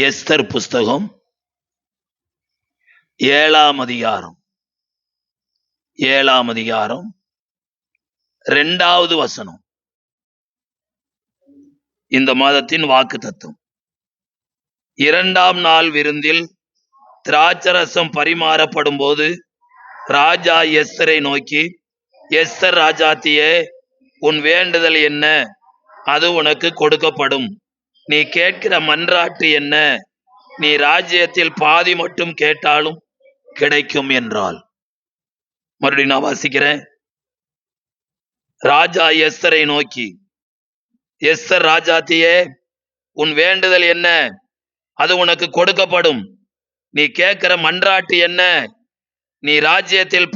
Esther புஸ்தகம் 7ஆம் அதிகாரம் 2வது வசனம். இந்த மாதத்தின் வாக்குத்தத்தம். 2ஆம் நாள் விருந்தில் திராட்சரசம் பரிமாறப்படும் போது ராஜா எஸ்தரை நோக்கி, எஸ்தர் ராஜாத்தியே, உன் வேண்டுதல் என்ன? அது உனக்கு கொடுக்கப்படும். நீ கேட்கிற மன்றாட்டு என்ன? நீ ராஜ்யத்தில் பாதி மட்டும் கேட்டாலும் கிடைக்கும் என்றாள். மறுபடியும் நான் வாசிக்கிறேன். ராஜா எஸ்தரை நோக்கி, எஸ்தர் ராஜாத்தியே, உன் வேண்டுதல் என்ன? அது உனக்கு கொடுக்கப்படும். நீ கேட்கிற மன்றாட்டு என்ன? நீ ராஜ்யத்தில்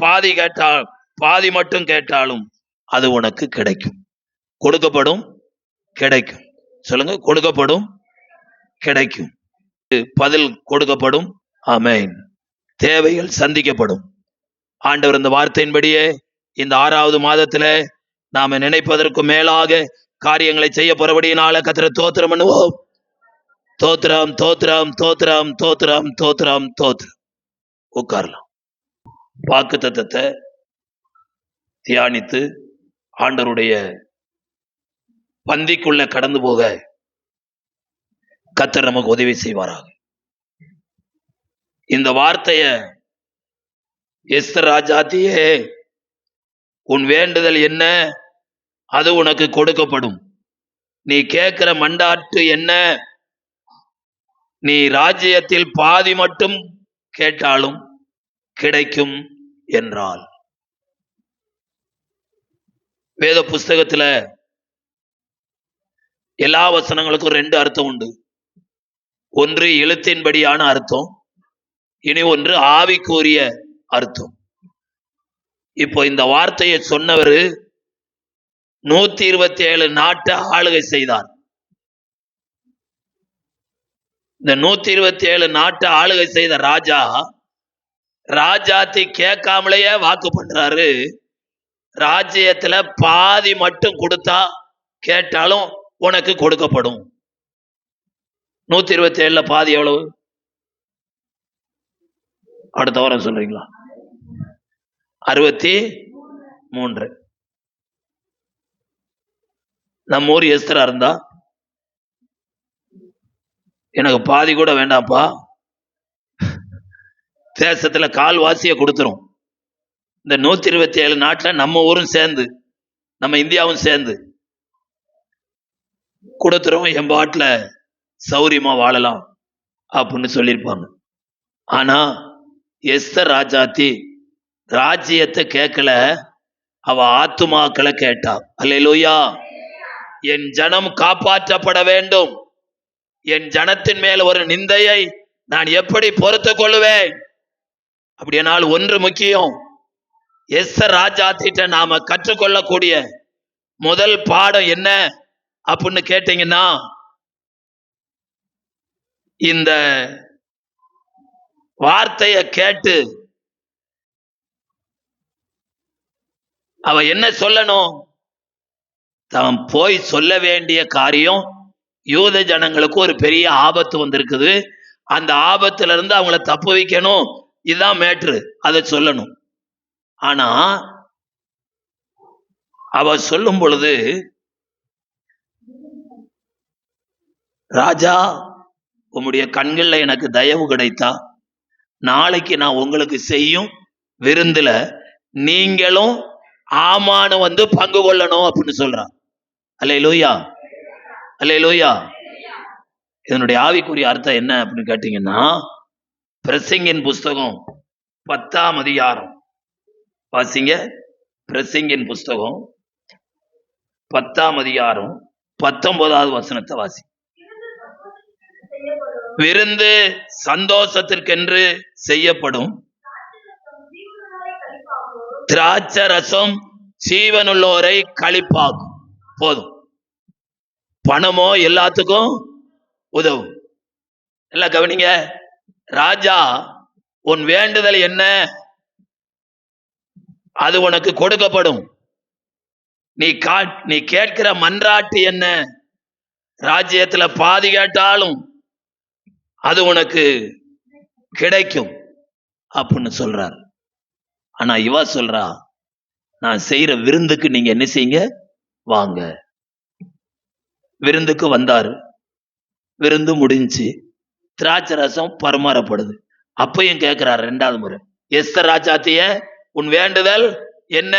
பாதி மட்டும் கேட்டாலும் அது உனக்கு கிடைக்கும். கொடுக்கப்படும், கிடைக்கும். சொல்லுங்க, கொடுக்கப்படும், கிடைக்கும். பதில் கொடுக்கப்படும். ஆமென். தேவைகள் சந்திக்கப்படும். ஆண்டவர் இந்த வார்த்தையின்படியே இந்த 6வது மாதத்துல நாம நினைப்பதற்கு மேலாக காரியங்களை செய்ய போறபடியினால கர்த்தரை ஸ்தோத்திரம் பண்ணுவோம். தோத்திரம் தோத்திரம் தோத்திரம் தோத்திரம் தோத்திரம் தோத்திரம். உட்காரலாம். வாக்குத்தத்தத்தை தியானித்து ஆண்டவருடைய பந்திக்குள்ள கடந்து போக கர்த்தர் நமக்கு உதவி செய்வாராக. இந்த வார்த்தைய, எஸ்தர் ராஜாத்தியே, உன் வேண்டுதல் என்ன? அது உனக்கு கொடுக்கப்படும். நீ கேட்கிற மண்டாட்டு என்ன? நீ ராஜ்யத்தில் பாதி மட்டும் கேட்டாலும் கிடைக்கும் என்றால். வேத புஸ்தகத்துல எல்லா வசனங்களுக்கும் 2 அர்த்தம் உண்டு. ஒன்று எழுத்தின்படியான அர்த்தம், இனி ஒன்று ஆவிக்குரிய அர்த்தம். இப்போ இந்த வார்த்தையை சொன்னவர் 127 நாட்டை ஆளுகை செய்தார். இந்த 127 நாட்டை ஆளுகை செய்த ராஜாத்தி கேட்காமலேயே வாக்கு பண்றாரு. ராஜ்யத்துல பாதி மட்டும் கொடுத்தா கேட்டாலும் உனக்கு கொடுக்கப்படும். 127 பாதி எவ்வளவு? அடுத்த வாரம் சொல்றீங்களா? 63. நம்ம ஊர் எஸ்தரா இருந்தா, எனக்கு பாதி கூட வேண்டாம்ப்பா, தேசத்துல கால்வாசிய கொடுத்துரும். இந்த 127 நாட்டுல நம்ம ஊரும் சேர்ந்து, நம்ம இந்தியாவும் சேர்ந்து கொடுத்துரும், என் பாட்டுல சௌரியமா வாழலாம் அப்படின்னு சொல்லியிருப்பாங்க. ஆனா எஸ்தர் ராஜாத்தி ராஜ்யத்தை கேட்கல, அவ ஆத்துமாக்களை கேட்டா. அல்லேலூயா. என் ஜனம் காப்பாற்றப்பட வேண்டும். என் ஜனத்தின் மேல் ஒரு நிந்தையை நான் எப்படி பொறுத்து கொள்ளுவேன்? அப்படியானால் ஒன்று முக்கியம். எஸ்தர் ராஜாத்திட்ட நாம கற்றுக்கொள்ளக்கூடிய முதல் பாடம் என்ன அப்படின்னு கேட்டீங்கன்னா, இந்த வார்த்தைய கேட்டு அவ என்ன சொல்லணும்? தான் போய் சொல்ல வேண்டிய காரியம், யூத ஜனங்களுக்கு ஒரு பெரிய ஆபத்து வந்திருக்குது, அந்த ஆபத்துல இருந்து அவங்கள தப்பு வைக்கணும், இதுதான் மேட்ரு, அதை சொல்லணும். ஆனா அவ சொல்லும் பொழுது, ராஜா, உம்முடைய கண்கள்ல எனக்கு தயவு கிடைத்தா நாளைக்கு நான் உங்களுக்கு செய்யும் விருந்துல நீங்களும் ஆமான வந்து பங்கு கொள்ளணும் அப்படின்னு சொல்றான். அல்லேலூயா, அல்லேலூயா. இதனுடைய ஆவிக்குரிய அர்த்தம் என்ன அப்படின்னு கேட்டீங்கன்னா, பிரசங்கின் புஸ்தகம் 10ஆம் அதிகாரம் வாசிங்க. பிரசங்கின் புஸ்தகம் 10ஆம் அதிகாரம் 19வது வசனத்தை வாசி. விருந்து சந்தோஷத்திற்கென்று செய்யப்படும், திராட்சரசம் ஜீவனுள்ளோரை களிப்பாக்கும். போதும். பணமோ எல்லாத்துக்கும் உதவும். எல்லாம் கவனிங்க. ராஜா, உன் வேண்டுதல் என்ன? அது உனக்கு கொடுக்கப்படும். நீ கேட்கிற மன்றாட்டு என்ன? ராஜ்யத்துல பாதி கேட்டாலும் அது உனக்கு கிடைக்கும் அப்படின்னு சொல்றார். ஆனா இவ சொல்றா, நான் செய்யற விருந்துக்கு நீங்க என்ன செய்யுங்க, வாங்க. விருந்துக்கு வந்தாரு, விருந்து முடிஞ்சு திராட்சை ரசம் பரிமாறப்படுது. அப்பயும் கேட்கிறார் 2வது முறை, எஸ்தர் ராஜாத்திய உன் வேண்டுதல் என்ன?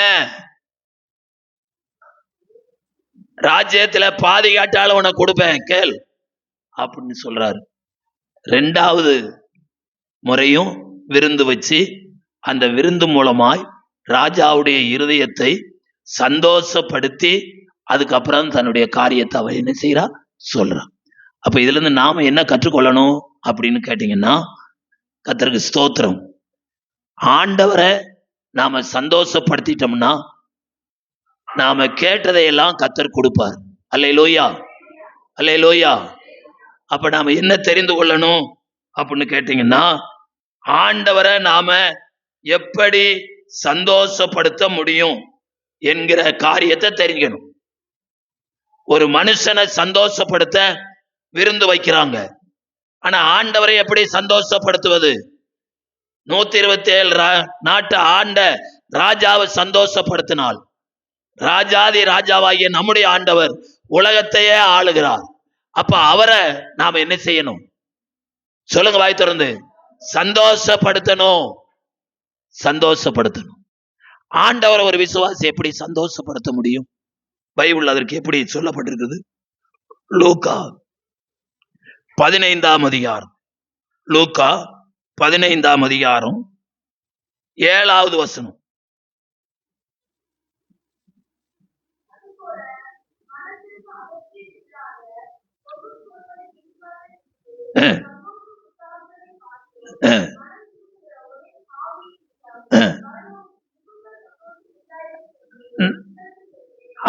ராஜ்யத்துல பாதி காட்டாலும் உனக்கு கொடுப்பேன், கேள் அப்படின்னு சொல்றாரு. 2வது முறையும் விருந்து வச்சு அந்த விருந்து மூலமாய் ராஜாவுடைய இருதயத்தை சந்தோஷப்படுத்தி அதுக்கப்புறம் தன்னுடைய காரியத்தை அவ என்ன செய்யறா, சொல்றான். அப்ப இதுல இருந்து நாம என்ன கற்றுக்கொள்ளணும் அப்படின்னு கேட்டீங்கன்னா, கர்த்தருக்கு ஸ்தோத்திரம், ஆண்டவரை நாம சந்தோஷப்படுத்திட்டோம்னா நாம கேட்டதையெல்லாம் கர்த்தர் கொடுப்பார். அல்லேலூயா, அல்லேலூயா. அப்ப நாம என்ன தெரிந்து கொள்ளணும் அப்படின்னு கேட்டீங்கன்னா, ஆண்டவரை நாம எப்படி சந்தோஷப்படுத்த முடியும் என்கிற காரியத்தை தெரிஞ்சுக்கணும். ஒரு மனுஷனை சந்தோஷப்படுத்த விருந்து வைக்கிறாங்க, ஆனா ஆண்டவரை எப்படி சந்தோஷப்படுத்துவது? 127 நாட்டு ஆண்ட ராஜாவை சந்தோஷப்படுத்தினால், ராஜாதி ராஜாவாகிய நம்முடைய ஆண்டவர் உலகத்தையே ஆளுகிறார். அப்ப அவரை நாம என்ன செய்யணும் சொல்லுங்க, வாய் திறந்து. சந்தோஷப்படுத்தணும், சந்தோஷப்படுத்தணும். ஆண்டவரை ஒரு விசுவாசி எப்படி சந்தோஷப்படுத்த முடியும்? பைபிள் அதற்கு எப்படி சொல்லப்பட்டிருக்குது? லூக்கா 15ஆம் அதிகாரம், லூக்கா 15ஆம் அதிகாரம் 7வது வசனம்.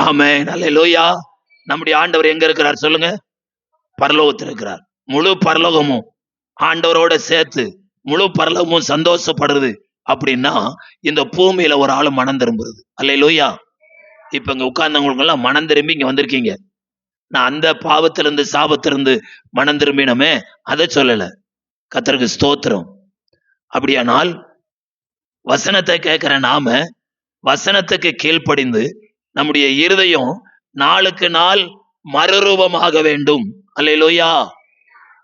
ஆமென், அல்லேலூயா. நம்முடைய ஆண்டவர் எங்க இருக்கிறார் சொல்லுங்க? பரலோகத்தில் இருக்கிறார். முழு பரலோகமும் ஆண்டவரோட சேர்த்து முழு பரலோகமும் சந்தோஷப்படுறது அப்படின்னா இந்த பூமியில ஒரு ஆளு மனம் திரும்புறது. அல்லேலூயா. இப்ப இங்க உட்கார்ந்தவங்களுக்கு எல்லாம் மனம் திரும்பி இங்க வந்திருக்கீங்க. நான் அந்த பாவத்திலிருந்து சாபத்திலிருந்து மனம் திரும்பினமே அதை சொல்லல. கர்த்தருக்கு ஸ்தோத்திரம். அப்படியானால் வசனத்தை கேட்கிற நாம வசனத்துக்கு கீழ்ப்படிந்து நம்முடைய இருதயம் நாளுக்கு நாள் மறுரூபமாக வேண்டும். அல்லேலூயா.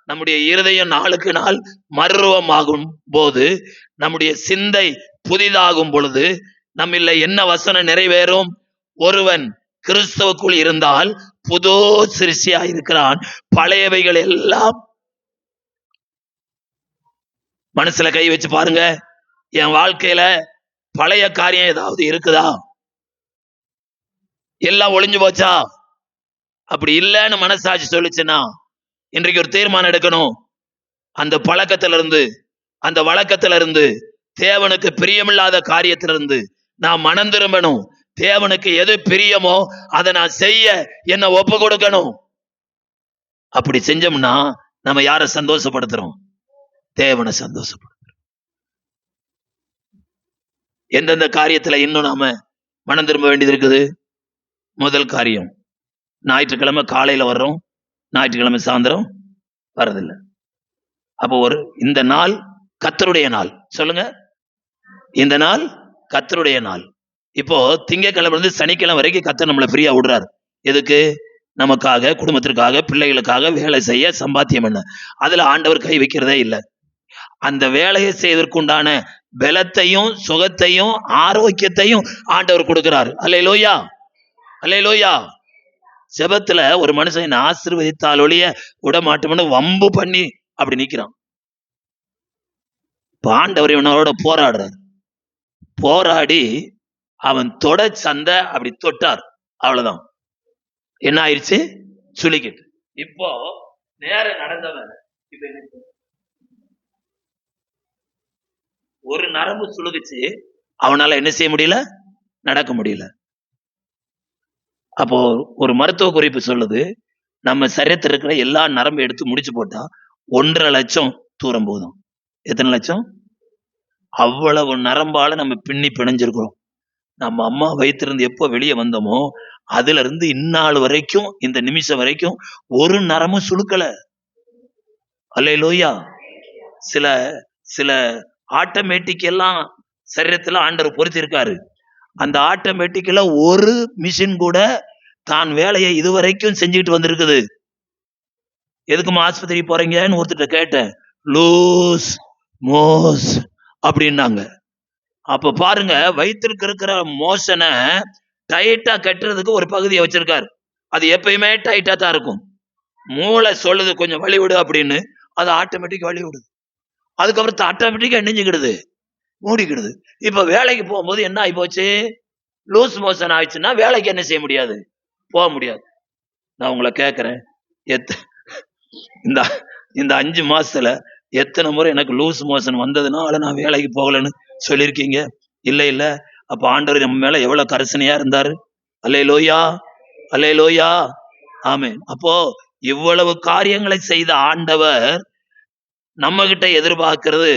நம்முடைய இருதயம் நாளுக்கு நாள் மறுரூபமாகும் போது, நம்முடைய சிந்தை புதிதாகும் பொழுது நம்மில் என்ன வசனம் நிறைவேறும்? ஒருவன் கிறிஸ்துவுக்குள் இருந்தால் புது சிருஷ்டியா இருக்கிறான், பழையவைகள் எல்லாம். மனசுல கை வச்சு பாருங்க, என் வாழ்க்கையில பழைய காரியம் ஏதாவது இருக்குதா? எல்லாம் ஒளிஞ்சு போச்சா? அப்படி இல்லைன்னு மனசாட்சி சொல்லுச்சுன்னா இன்றைக்கு ஒரு தீர்மானம் எடுக்கணும். அந்த பழக்கத்திலிருந்து, அந்த வழக்கத்திலிருந்து, தேவனுக்கு பிரியமில்லாத காரியத்திலிருந்து நான் மனம் திரும்பணும். தேவனுக்கு எது பிரியமோ அதை நான் செய்ய என்ன ஒப்பு கொடுக்கணும். அப்படி செஞ்சோம்னா நம்ம யாரை சந்தோஷப்படுத்துறோம்? தேவனை சந்தோஷப்படுத்துறோம். எந்தெந்த காரியத்துல இன்னும் நாம மனம் திரும்ப வேண்டியது இருக்குது? முதல் காரியம், ஞாயிற்றுக்கிழமை காலையில வர்றோம், ஞாயிற்றுக்கிழமை சாயந்தரம் வர்றதில்லை. அப்போ இந்த நாள் கர்த்தருடைய நாள். சொல்லுங்க, இந்த நாள் கர்த்தருடைய நாள். இப்போ திங்கட்கிழமை இருந்து சனிக்கிழமை வரைக்கும் கர்த்தர் நம்மளை ஃப்ரீயா விடுறாரு. எதுக்கு? நமக்காக, குடும்பத்திற்காக, பிள்ளைகளுக்காக வேலை செய்ய, சம்பாத்தியம் பண்ண. அதுல ஆண்டவர் கை வைக்கிறதே இல்லை. அந்த வேலையை செய்வதற்குண்டான பலத்தையும் சுகத்தையும் ஆரோக்கியத்தையும் ஆண்டவர் கொடுக்கிறார். அல்லேலூயா, அல்லேலூயா. செபத்துல ஒரு மனுஷன் ஆசீர்வதித்தால் ஒழிய விட மாட்டோம்னு வம்பு பண்ணி அப்படி நிக்கிறான். ஆண்டவர் இவனோட போராடுறார். போராடி அவன் தொட சந்தை அப்படி தொட்டார், அவ்வளவுதான். என்ன ஆயிடுச்சு? சுளிக்கிட்டு. இப்போ நேரம் நடந்தவன் ஒரு நரம்பு சுழுகுச்சு, அவனால என்ன செய்ய முடியல? நடக்க முடியல. அப்போ ஒரு மருத்துவ குறிப்பு சொல்லுது, நம்ம சரீரத்தில் இருக்கிற எல்லா நரம்பு எடுத்து முடிச்சு போட்டா 1.5 லட்சம் தூரம் போதும். எத்தனை லட்சம்? அவ்வளவு நரம்பால நம்ம பின்னி பிணைஞ்சிருக்கிறோம். நம்ம அம்மா வயிற்றிலிருந்து எப்போ வெளியே வந்தோமோ அதுல இருந்து இந்நாள் வரைக்கும், இந்த நிமிஷம் வரைக்கும் ஒரு நரமும் சுழுக்கல. அல்லேலூயா. சில சில ஆட்டோமேட்டிக் எல்லாம் சரீரத்துல ஆண்டவர் பொறுத்திருக்காரு. அந்த ஆட்டோமேட்டிக்ல ஒரு மிஷின் கூட தான் வேலையை இதுவரைக்கும் செஞ்சுட்டு வந்திருக்குது. எதுக்குமா ஆஸ்பத்திரி போறீங்கன்னு ஒருத்தட்ட கேட்டேன். லூஸ் மோஸ் அப்படின்னாங்க. அப்ப பாருங்க, வயிற்றுக்கு இருக்கிற மோஷனை டைட்டா கட்டுறதுக்கு ஒரு பகுதியை வச்சிருக்காரு. அது எப்பயுமே டைட்டா தான் இருக்கும். மூளை சொல்லுது கொஞ்சம் வழி விடு அப்படின்னு, அது ஆட்டோமேட்டிக் வழி விடுது. அதுக்கப்புறம் ஆட்டோமேட்டிக்கா நெஞ்சுக்கிடுது, மூடிக்கிடுது. இப்ப வேலைக்கு போகும்போது என்ன ஆகி போச்சு? லூஸ் மோஷன் ஆயிடுச்சுன்னா வேலைக்கு என்ன செய்ய முடியாது? போக முடியாது. நான் உங்களை கேட்கிறேன், இந்த இந்த 5 மாசத்துல எத்தனை முறை எனக்கு லூஸ் மோஷன் வந்ததுனால நான் வேலைக்கு போகலன்னு சொல்லியிருக்கீங்க? இல்ல. அப்ப ஆண்டவர் நம்ம மேல எவ்வளவு கரிசனையா இருந்தாரு. அல்லேலூயா, அல்லேலூயா, ஆமென். அப்போ இவ்வளவு காரியங்களை செய்த ஆண்டவர் நம்ம கிட்ட எதிர்பார்க்கிறது,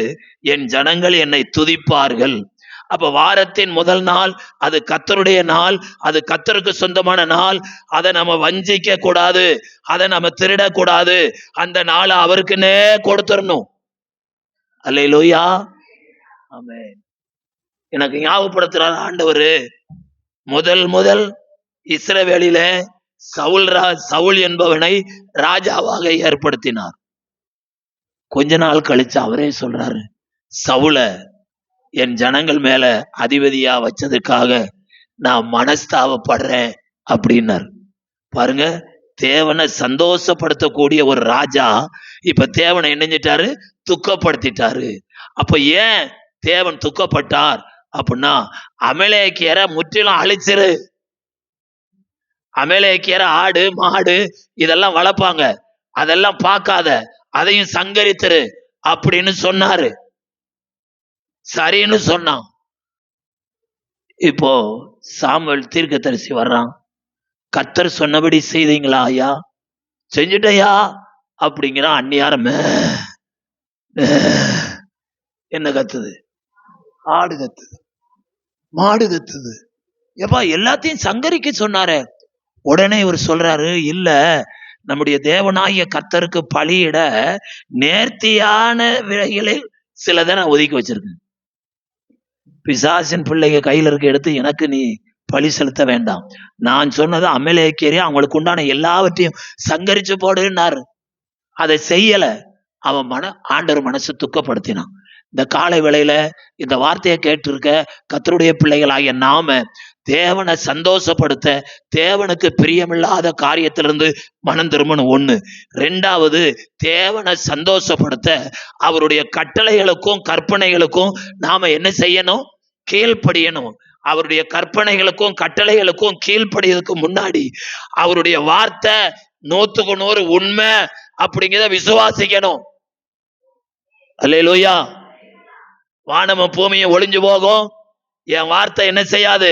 என் ஜனங்கள் என்னை துதிப்பார்கள். அப்ப வாரத்தின் முதல் நாள் அது கர்த்தருடைய நாள், அது கர்த்தருக்கு சொந்தமான நாள். அதை நம்ம வஞ்சிக்க கூடாது, அதை நம்ம திருடக்கூடாது. அந்த நாளை அவருக்குன்னே கொடுத்துடணும். அல்லேலூயா, ஆமென். எனக்கு ஞாபகப்படுத்துறார் ஆண்டவர், முதல் இஸ்ரவேலில சவுல் என்பவனை ராஜாவாக ஏற்படுத்தினார். கொஞ்ச நாள் கழிச்சு அவரே சொல்றாரு, சவுல என் ஜனங்கள் மேல அதிபதியா வச்சதுக்காக நான் மனஸ்தாபப்படுறேன் அப்படின்னாரு. பாருங்க, தேவனை சந்தோஷப்படுத்தக்கூடிய ஒரு ராஜா இப்ப தேவனை என்னஞ்சிட்டாரு? துக்கப்படுத்திட்டாரு. அப்ப ஏன் தேவன் துக்கப்பட்டார் அப்படின்னா, அமலேக்கியரை முற்றிலும் அழிச்சிரு. அமலேக்கியரை ஆடு மாடு இதெல்லாம் வளர்ப்பாங்க, அதெல்லாம் பார்க்காத, அதையும் சங்கரித்திரு அப்படின்னு சொன்னாரு. சரின்னு சொன்னான். இப்போ சாமுவேல் தீர்க்கதரிசி வர்றான். கர்த்தர் சொன்னபடி செய்தீங்களா ஐயா? செஞ்சுட்டயா அப்படிங்கிறான். அந்நியாரமே என்ன கத்துது? ஆடு கத்துது, மாடு கத்துது. எப்பா எல்லாத்தையும் சங்கரிக்க சொன்னாரு. உடனே இவர் சொல்றாரு, இல்ல, நம்முடைய தேவனாகிய கர்த்தருக்கு பலியிட நேர்த்தியான விலைகளில் சிலதை நான் ஒதுக்கி வச்சிருக்கேன். பிசாசின் பிள்ளைங்க கையில இருக்க எடுத்து எனக்கு நீ பலி செலுத்த வேண்டாம். நான் சொன்னது அமலேக்கியரே அவங்களுக்கு உண்டான எல்லாவற்றையும் சங்கரிச்சு போடுன்னாரு. அதை செய்யல. அவன் ஆண்டவர் மனசு துக்கப்படுத்தினான். இந்த காலை வேளையில இந்த வார்த்தையை கேட்டிருக்க கர்த்தருடைய பிள்ளைகளாகிய நாம தேவனை சந்தோஷப்படுத்த, தேவனுக்கு பிரியமில்லாத காரியத்திலிருந்து மனம் திரும்பணும். 1. 2வது, தேவனை சந்தோஷப்படுத்த அவருடைய கட்டளைகளுக்கும் கற்பனைகளுக்கும் நாம என்ன செய்யணும்? கீழ்ப்படியணும். அவருடைய கற்பனைகளுக்கும் கட்டளைகளுக்கும் கீழ்ப்படியதுக்கு முன்னாடி அவருடைய வார்த்தை 100க்கு 100 உண்மை அப்படிங்கிறத விசுவாசிக்கணும். அல்லேலூயா. வானமும் பூமியும் ஒளிஞ்சு போகும், என் வார்த்தை என்ன செய்யாது?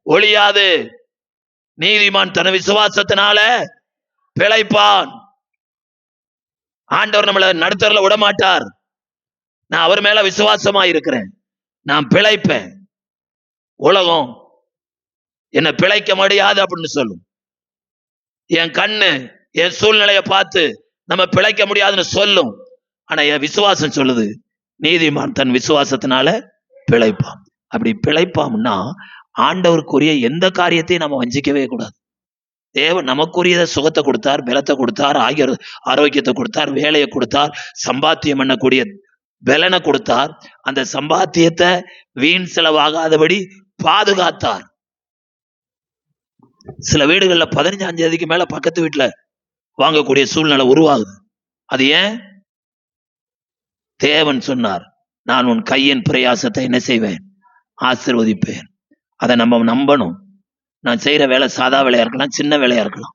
ஒளியாது. நீதிமான் தன் விசுவாசத்தினால பிழைப்பான். ஆண்டவர் நம்மளை நடுத்தரல விட மாட்டார். நான் அவர் மேல விசுவாசமா இருக்கிறேன், நான் பிழைப்பேன். உலகம் என்ன பிழைக்க முடியாது அப்படின்னு சொல்லும். என் கண்ணு என் சூழ்நிலையை பார்த்து நம்ம பிழைக்க முடியாதுன்னு சொல்லும். ஆனா என் விசுவாசம் சொல்லுது, நீதிமான் தன் விசுவாசத்தினால பிழைப்பான். அப்படி பிழைப்பாம்னா ஆண்டவருக்குரிய எந்த காரியத்தையும் நம்ம வஞ்சிக்கவே கூடாது. தேவன் நமக்குரியத சுகத்தை கொடுத்தார், பலத்தை கொடுத்தார், ஆரோக்கியத்தை கொடுத்தார், வேலையை கொடுத்தார், சம்பாத்தியம் பண்ணக்கூடிய பலனை கொடுத்தார். அந்த சம்பாத்தியத்தை வீண் செலவாகாதபடி பாதுகாத்தார். சில வீடுகள்ல 15ஆம் தேதிக்கு மேல பக்கத்து வீட்டுல வாங்கக்கூடிய சூழ்நிலை உருவாகுது. அது ஏன்? தேவன் சொன்னார், நான் உன் கையின் பிரயாசத்தை என்ன செய்வேன்? ஆசீர்வதிப்பேன். அதை நம்ம நம்பணும். நான் செய்யற வேலை சாதா வேலையா இருக்கலாம், சின்ன வேலையா இருக்கலாம்.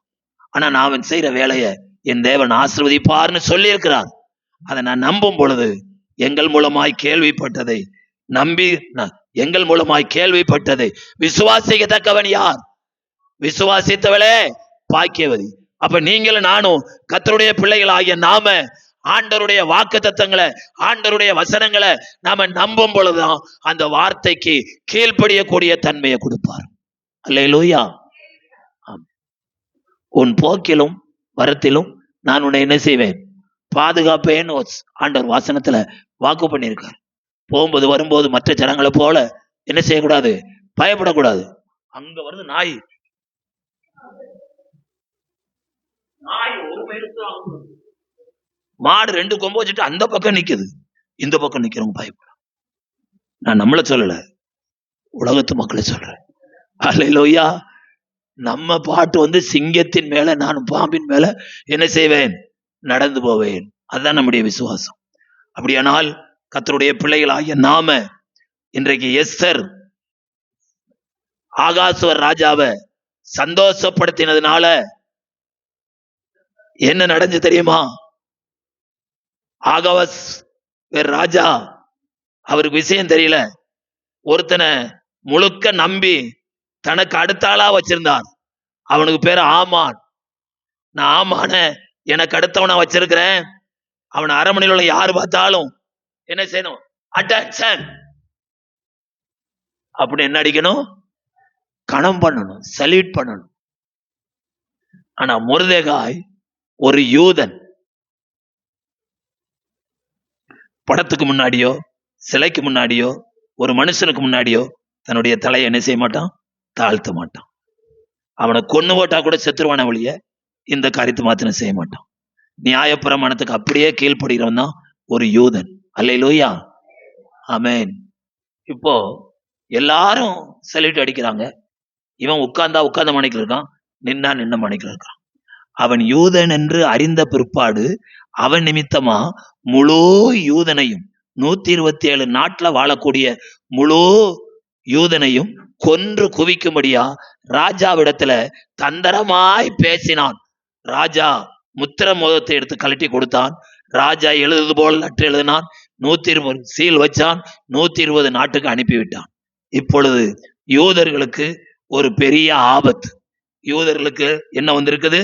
ஆனா நான் செய்யற வேலையை என் தேவன் ஆசீர்வதிப்பார்னு சொல்லி இருக்கிறார். அதை நான் நம்பும் பொழுது எங்கள் மூலமாய் கேள்விப்பட்டதை எங்கள் மூலமாய் கேள்விப்பட்டதை விசுவாசிக்கத்தக்கவன் யார்? விசுவாசித்தவளே பாக்கியவதி. அப்ப நீங்களும் நானும் கர்த்தருடைய பிள்ளைகள் ஆகிய நாம ஆண்டவருடைய வாக்குத்தத்தங்களை, ஆண்டவருடைய வசனங்களை நாம நம்பும் பொழுதுதான் அந்த வார்த்தைக்கு கீழ்ப்படியக்கூடிய தன்மையை கொடுப்பார். அல்லேலூயா. உன் போக்கிலும் வரத்திலும் நான் உன்னை என்ன செய்வேன்? பாதுகாப்பேன்னு ஆண்டவர் வாசனத்துல வாக்கு பண்ணியிருக்காரு. போகும்போது வரும்போது மற்ற ஜனங்களை போல என்ன செய்யக்கூடாது, பயப்படக்கூடாது. அங்க வருது நாய். ஒரு மாடு 2 கொம்பு வச்சுட்டு அந்த பக்கம் நிக்குது, இந்த பக்கம் நிக்கிறவங்க பயப்பட. நான் நம்மள சொல்லல, உலகத்து மக்களை சொல்றேன். அல்லேலூயா. நம்ம பாட்டு சிங்கத்தின் மேல நான் பாம்பின் மேல என்ன செய்வேன், நடந்து போவேன். அதுதான் நம்முடைய விசுவாசம். அப்படியானால் கர்த்தருடைய பிள்ளைகளாகிய நாம இன்றைக்கு எஸ்தர் ஆகாசுவர் ராஜாவை சந்தோஷப்படுத்தினதுனால என்ன நடந்து தெரியுமா? ஆகாஸ் ராஜா அவருக்கு விஷயம் தெரியல, ஒருத்தனை முழுக்க நம்பி தனக்கு அடுத்த ஆளா வச்சிருந்தார். அவனுக்கு பேரு ஆமான். நான் ஆமான எனக்கு அடுத்தவனா வச்சிருக்கிறேன், அவன் அரண்மனையில் உள்ள யாரு பார்த்தாலும் என்ன செய்யணும், அட்டென்ஷன் அப்படி என்ன அடிக்கணும், கணம் பண்ணணும், சல்யூட் பண்ணணும். ஆனா மொர்தெகாய் ஒரு யூதன், படத்துக்கு முன்னாடியோ சிலைக்கு முன்னாடியோ ஒரு மனுஷனுக்கு முன்னாடியோ தன்னுடைய தலையை என்ன செய்ய மாட்டான், தாழ்த்த மாட்டான். அவனை கொன்னு போட்டா கூட செத்துருவான வழிய இந்த காரியத்தை மாத்திரம் செய்ய மாட்டான். நியாயப்பிரமாணத்துக்கு அப்படியே கீழ்ப்படுகிறவன் தான் ஒரு யூதன். அல்லேலூயா, ஆமென். இப்போ எல்லாரும் சல்யூட் அடிக்கிறாங்க. இவன் உட்கார்ந்த மணிக்கு இருக்கான், நின்ன மணிக்கு இருக்கான். அவன் யூதன் என்று அறிந்த பிற்பாடு அவன் நிமித்தமா முழு யூதனையும் 127 நாட்டுல வாழக்கூடிய முழு யூதனையும் கொன்று குவிக்கும்படியா ராஜாவிடத்துல தந்திரமாய் பேசினான். ராஜா முத்திர மோதத்தை எடுத்து கழட்டி கொடுத்தான். ராஜா எழுதுது போல் லெட்டர் எழுதினான், 120 சீல் வச்சான், 120 நாட்டுக்கு அனுப்பிவிட்டான். இப்பொழுது யூதர்களுக்கு ஒரு பெரிய ஆபத்து, யூதர்களுக்கு என்ன வந்திருக்குது,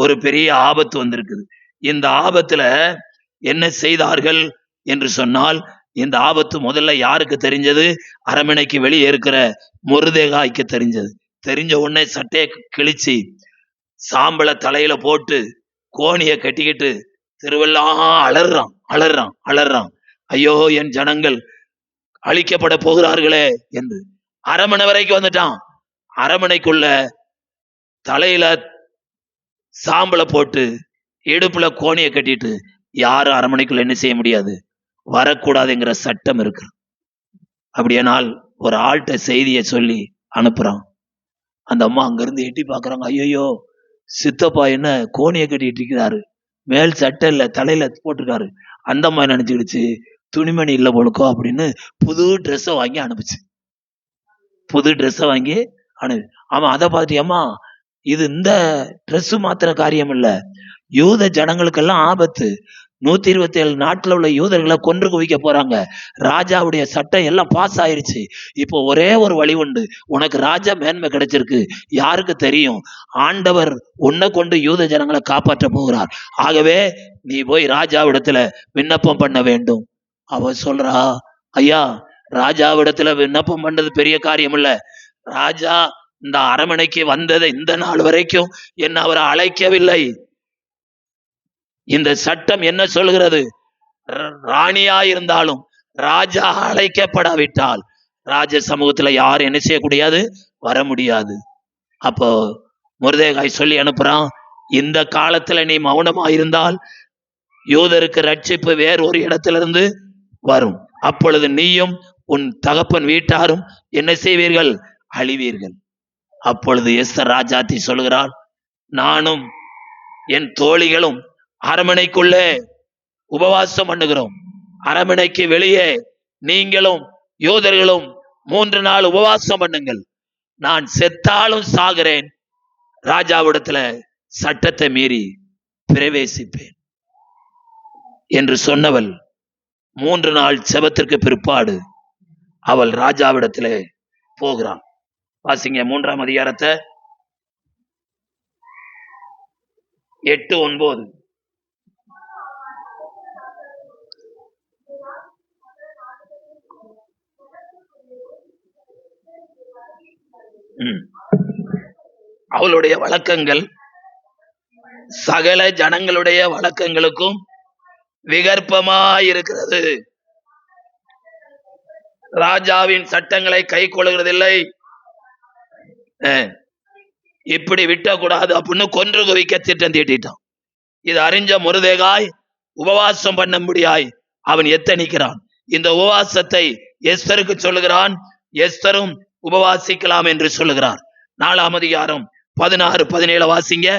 ஒரு பெரிய ஆபத்து வந்திருக்குது. இந்த ஆபத்துல என்ன செய்தார்கள் என்று சொன்னால், இந்த ஆபத்து முதல்ல யாருக்கு தெரிஞ்சது, அரண்மனைக்கு வெளியே இருக்கிற மொர்தெகாய்க்கு தெரிஞ்சது. தெரிஞ்ச உடனே சட்டையை கிழிச்சு சாம்பலை தலையில போட்டு கோணிய கட்டிக்கிட்டு திருவெல்லாம் அலறான். ஐயோ என் ஜனங்கள் அழிக்கப்பட போகிறார்களே என்று அரண்மனை வரைக்கும் வந்துட்டான். அரண்மனைக்குள்ள தலையில சாம்பலை போட்டு இடுப்புல கோணிய கட்டிட்டு யாரும் அரண்மனைக்குள்ள என்ன செய்ய முடியாது, வரக்கூடாதுங்கிற சட்டம் இருக்கு. அப்படியானால் ஒரு ஆள்கிட்ட செய்தியை சொல்லி அனுப்புறான். அந்த அம்மா அங்கிருந்து எட்டி பாக்குறாங்க. ஐயோ சித்தப்பா என்ன கோணிய கட்டிட்டு இருக்கிறாரு, மேல் சட்டை இல்ல தலையில போட்டிருக்காரு. அந்த அம்மா நினைச்சுக்கிடுச்சு துணிமணி இல்ல போலுக்கோ அப்படின்னு புது ட்ரெஸ்ஸை வாங்கி அனுப்புச்சு. ஆமா அதை பார்த்தியம்மா, இது இந்த ட்ரெஸ் மாத்திர காரியம் இல்ல, யூத ஜனங்களுக்கெல்லாம் ஆபத்து. 127 நாட்டுல உள்ள யூதர்களை கொன்று குவிக்க போறாங்க. ராஜாவுடைய சட்டம் எல்லாம் பாஸ் ஆயிருச்சு. இப்போ ஒரே ஒரு வழி உண்டு, உனக்கு ராஜா மேன்மை கிடைச்சிருக்கு. யாருக்கு தெரியும், ஆண்டவர் உன்னை கொண்டு யூத ஜனங்களை காப்பாற்ற போகிறார். ஆகவே நீ போய் ராஜாவிடத்துல விண்ணப்பம் பண்ண வேண்டும். அவ சொல்றா, ஐயா ராஜாவிடத்துல விண்ணப்பம் பண்றது பெரிய காரியம் இல்ல, ராஜா இந்த அரண்மனைக்கு வந்ததை இந்த நாள் வரைக்கும் என்ன அவரை அழைக்கவில்லை. இந்த சட்டம் என்ன சொல்கிறது, ராணியா இருந்தாலும் ராஜா அழைக்கப்படாவிட்டால் ராஜ சமூகத்துல யாரும் என்ன செய்யக்கூடாது, வர முடியாது. அப்போ மொர்தெகாய் சொல்லி அனுப்புறான், இந்த காலத்துல நீ மௌனமா இருந்தால் யூதருக்கு ரட்சிப்பு வேறு ஒரு இடத்திலிருந்து வரும். அப்பொழுது நீயும் உன் தகப்பன் வீட்டாரும் என்ன செய்வீர்கள், அழிவீர்கள். அப்பொழுது எஸ்தர் ராஜாத்தி சொல்கிறாள், நானும் என் தோழிகளும் அரண்மனைக்குள்ளே உபவாசம் பண்ணுகிறோம், அரண்மனைக்கு வெளியே நீங்களும் யூதர்களும் 3 நாள் உபவாசம் பண்ணுங்கள், நான் செத்தாலும் சாகிறேன், ராஜாவிடத்துல சட்டத்தை மீறி பிரவேசிப்பேன் என்று சொன்னவள் 3 நாள் செபத்திற்கு பிற்பாடு அவள் ராஜாவிடத்திலே போகிறான். வாசிங்க 3ஆம் அதிகாரத்தை 8-9. அவளுடைய வழக்கங்கள் சகல ஜனங்களுடைய வழக்கங்களுக்கும் விகற்பமாயிருக்கிறது. ராஜாவின் சட்டங்களை கை கொள்கிறதில்லை. இப்படி விட்டக்கூடாது அப்படின்னு கொன்று குவிக்க திட்டம் தீட்டிட்டான். இது அறிஞ்ச மொர்தெகாய் உபவாசம் பண்ணும்படியாய் அவன் எத்தனிக்கிறான். இந்த உபவாசத்தை எஸ்தருக்கு சொல்லுகிறான். எஸ்தரும் உபவாசிக்கலாம் என்று சொல்லுகிறார். 4ஆம் அதிகாரம் 16, 17 வாசிங்க.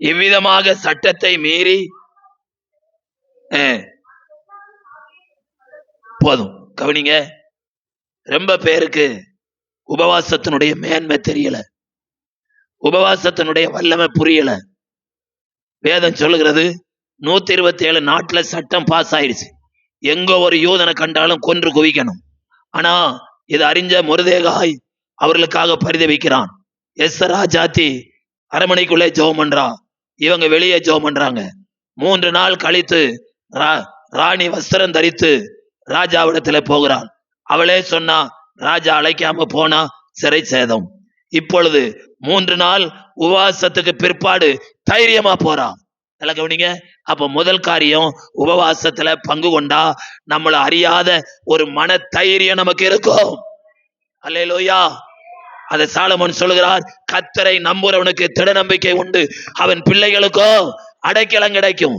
இவ்விதமாக சட்டத்தை மீறி போதும். கவனிங்க, ரொம்ப பேருக்கு உபவாசத்தினுடைய மேன்மை தெரியல, உபவாசத்தினுடைய வல்லமை புரியல. வேதம் சொல்லுகிறது 127 நாட்டுல சட்டம் பாஸ் ஆயிடுச்சு. எங்க ஒரு யூதனை கண்டாலும் கொன்று குவிக்கணும். ஆனா இது அறிஞ்ச மொர்தெகாய் அவர்களுக்காக பரிதவிக்கிறான். எஸ்தர் ராஜாத்தி அரமனைக்குள்ளே ஜெபம் பண்றா, இவங்க வெளியே ஜெபம் பண்றாங்க. 3 நாள் கழித்து ராணி வஸ்திரம் தரித்து ராஜாவிடத்துல போகிறாள். அவளே சொன்னா, ராஜா அழைக்காம போனா சிறை சேதம். இப்பொழுது 3 நாள் உபவாசத்துக்கு பிற்பாடு தைரியமா போறா. நல்லா கவனிங்க. அப்ப முதல் காரியம், உபவாசத்துல பங்கு கொண்டா நம்மள அறியாத ஒரு மன தைரியம் நமக்கு இருக்கும். அல்லேலூயா. அதை சாலமோன் சொல்லுகிறார், கர்த்தரை நம்புறவனுக்கு திட நம்பிக்கை உண்டு, அவன் பிள்ளைகளுக்கோ அடைக்கலம் கிடைக்கும்.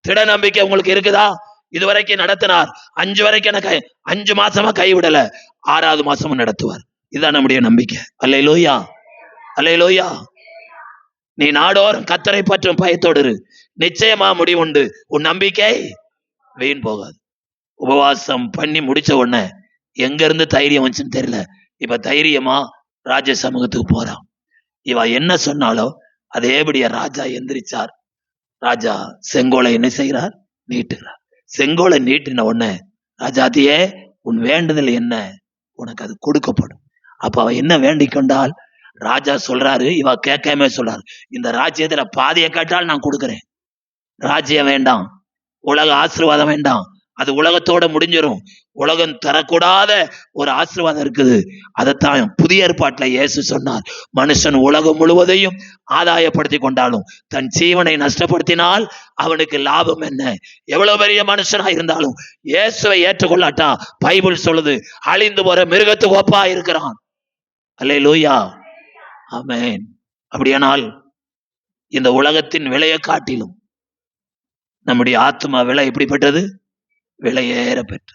திட நம்பிக்கை உங்களுக்கு இருக்குதா? இதுவரைக்கும் நடத்தினார், 5 வரைக்கும் எனக்கு 5 மாசமா கைவிடல, 6வது மாசமும் நடத்துவார். இதுதான் நம்முடைய நம்பிக்கை. அல்லேலூயா, அல்லேலூயா. நீ நாடோறும் கர்த்தரை பற்றும் பயத்தோடு நிச்சயமா முடிவுண்டு, உன் நம்பிக்கை வீண் போகாது. உபவாசம் பண்ணி முடிச்ச உடனே எங்க இருந்து தைரியம் வந்துச்சுன்னு தெரியல. இப்ப தைரியமா ராஜ சமூகத்துக்கு போறான். இவ என்ன சொன்னாலோ அதேபடியா ராஜா எந்திரிச்சார். ராஜா செங்கோலை என்ன செய்கிறார்? நீட்டுகிறார். செங்கோலை நீட்டின உடனே, ராஜாத்தியே உன் வேண்டுதல் என்ன? உனக்கு அது கொடுக்கப்படும். அப்ப அவ என்ன வேண்டிக் கொண்டால், ராஜா சொல்றாரு, இவ கேட்காம சொல்றாரு, இந்த ராஜ்யத்துல பாதியை கேட்டால் நான் கொடுக்கிறேன். ராஜ்யம் வேண்டாம், உலக ஆசீர்வாதம் வேண்டாம், அது உலகத்தோட முடிஞ்சிடும். உலகம் தரக்கூடாத ஒரு ஆசீர்வாதம் இருக்குது. அதைத்தான் புதிய ஏற்பாட்டுல இயேசு சொன்னார், மனுஷன் உலகம் முழுவதையும் ஆதாயப்படுத்தி கொண்டாலும் தன் ஜீவனை நஷ்டப்படுத்தினால் அவனுக்கு லாபம் என்ன? எவ்வளவு பெரிய மனுஷனா இருந்தாலும் இயேசுவை ஏற்றுக்கொள்ளாட்டா பைபிள் சொல்லுது, அழிந்து போற மிருகத்துக்கு ஒப்பா இருக்கிறான். அல்லேலூயா, ஆமென். அப்படியானால் இந்த உலகத்தின் விலையை காட்டிலும் நம்முடைய ஆத்மா விலை எப்படிப்பட்டது? விலையேற பெற்று.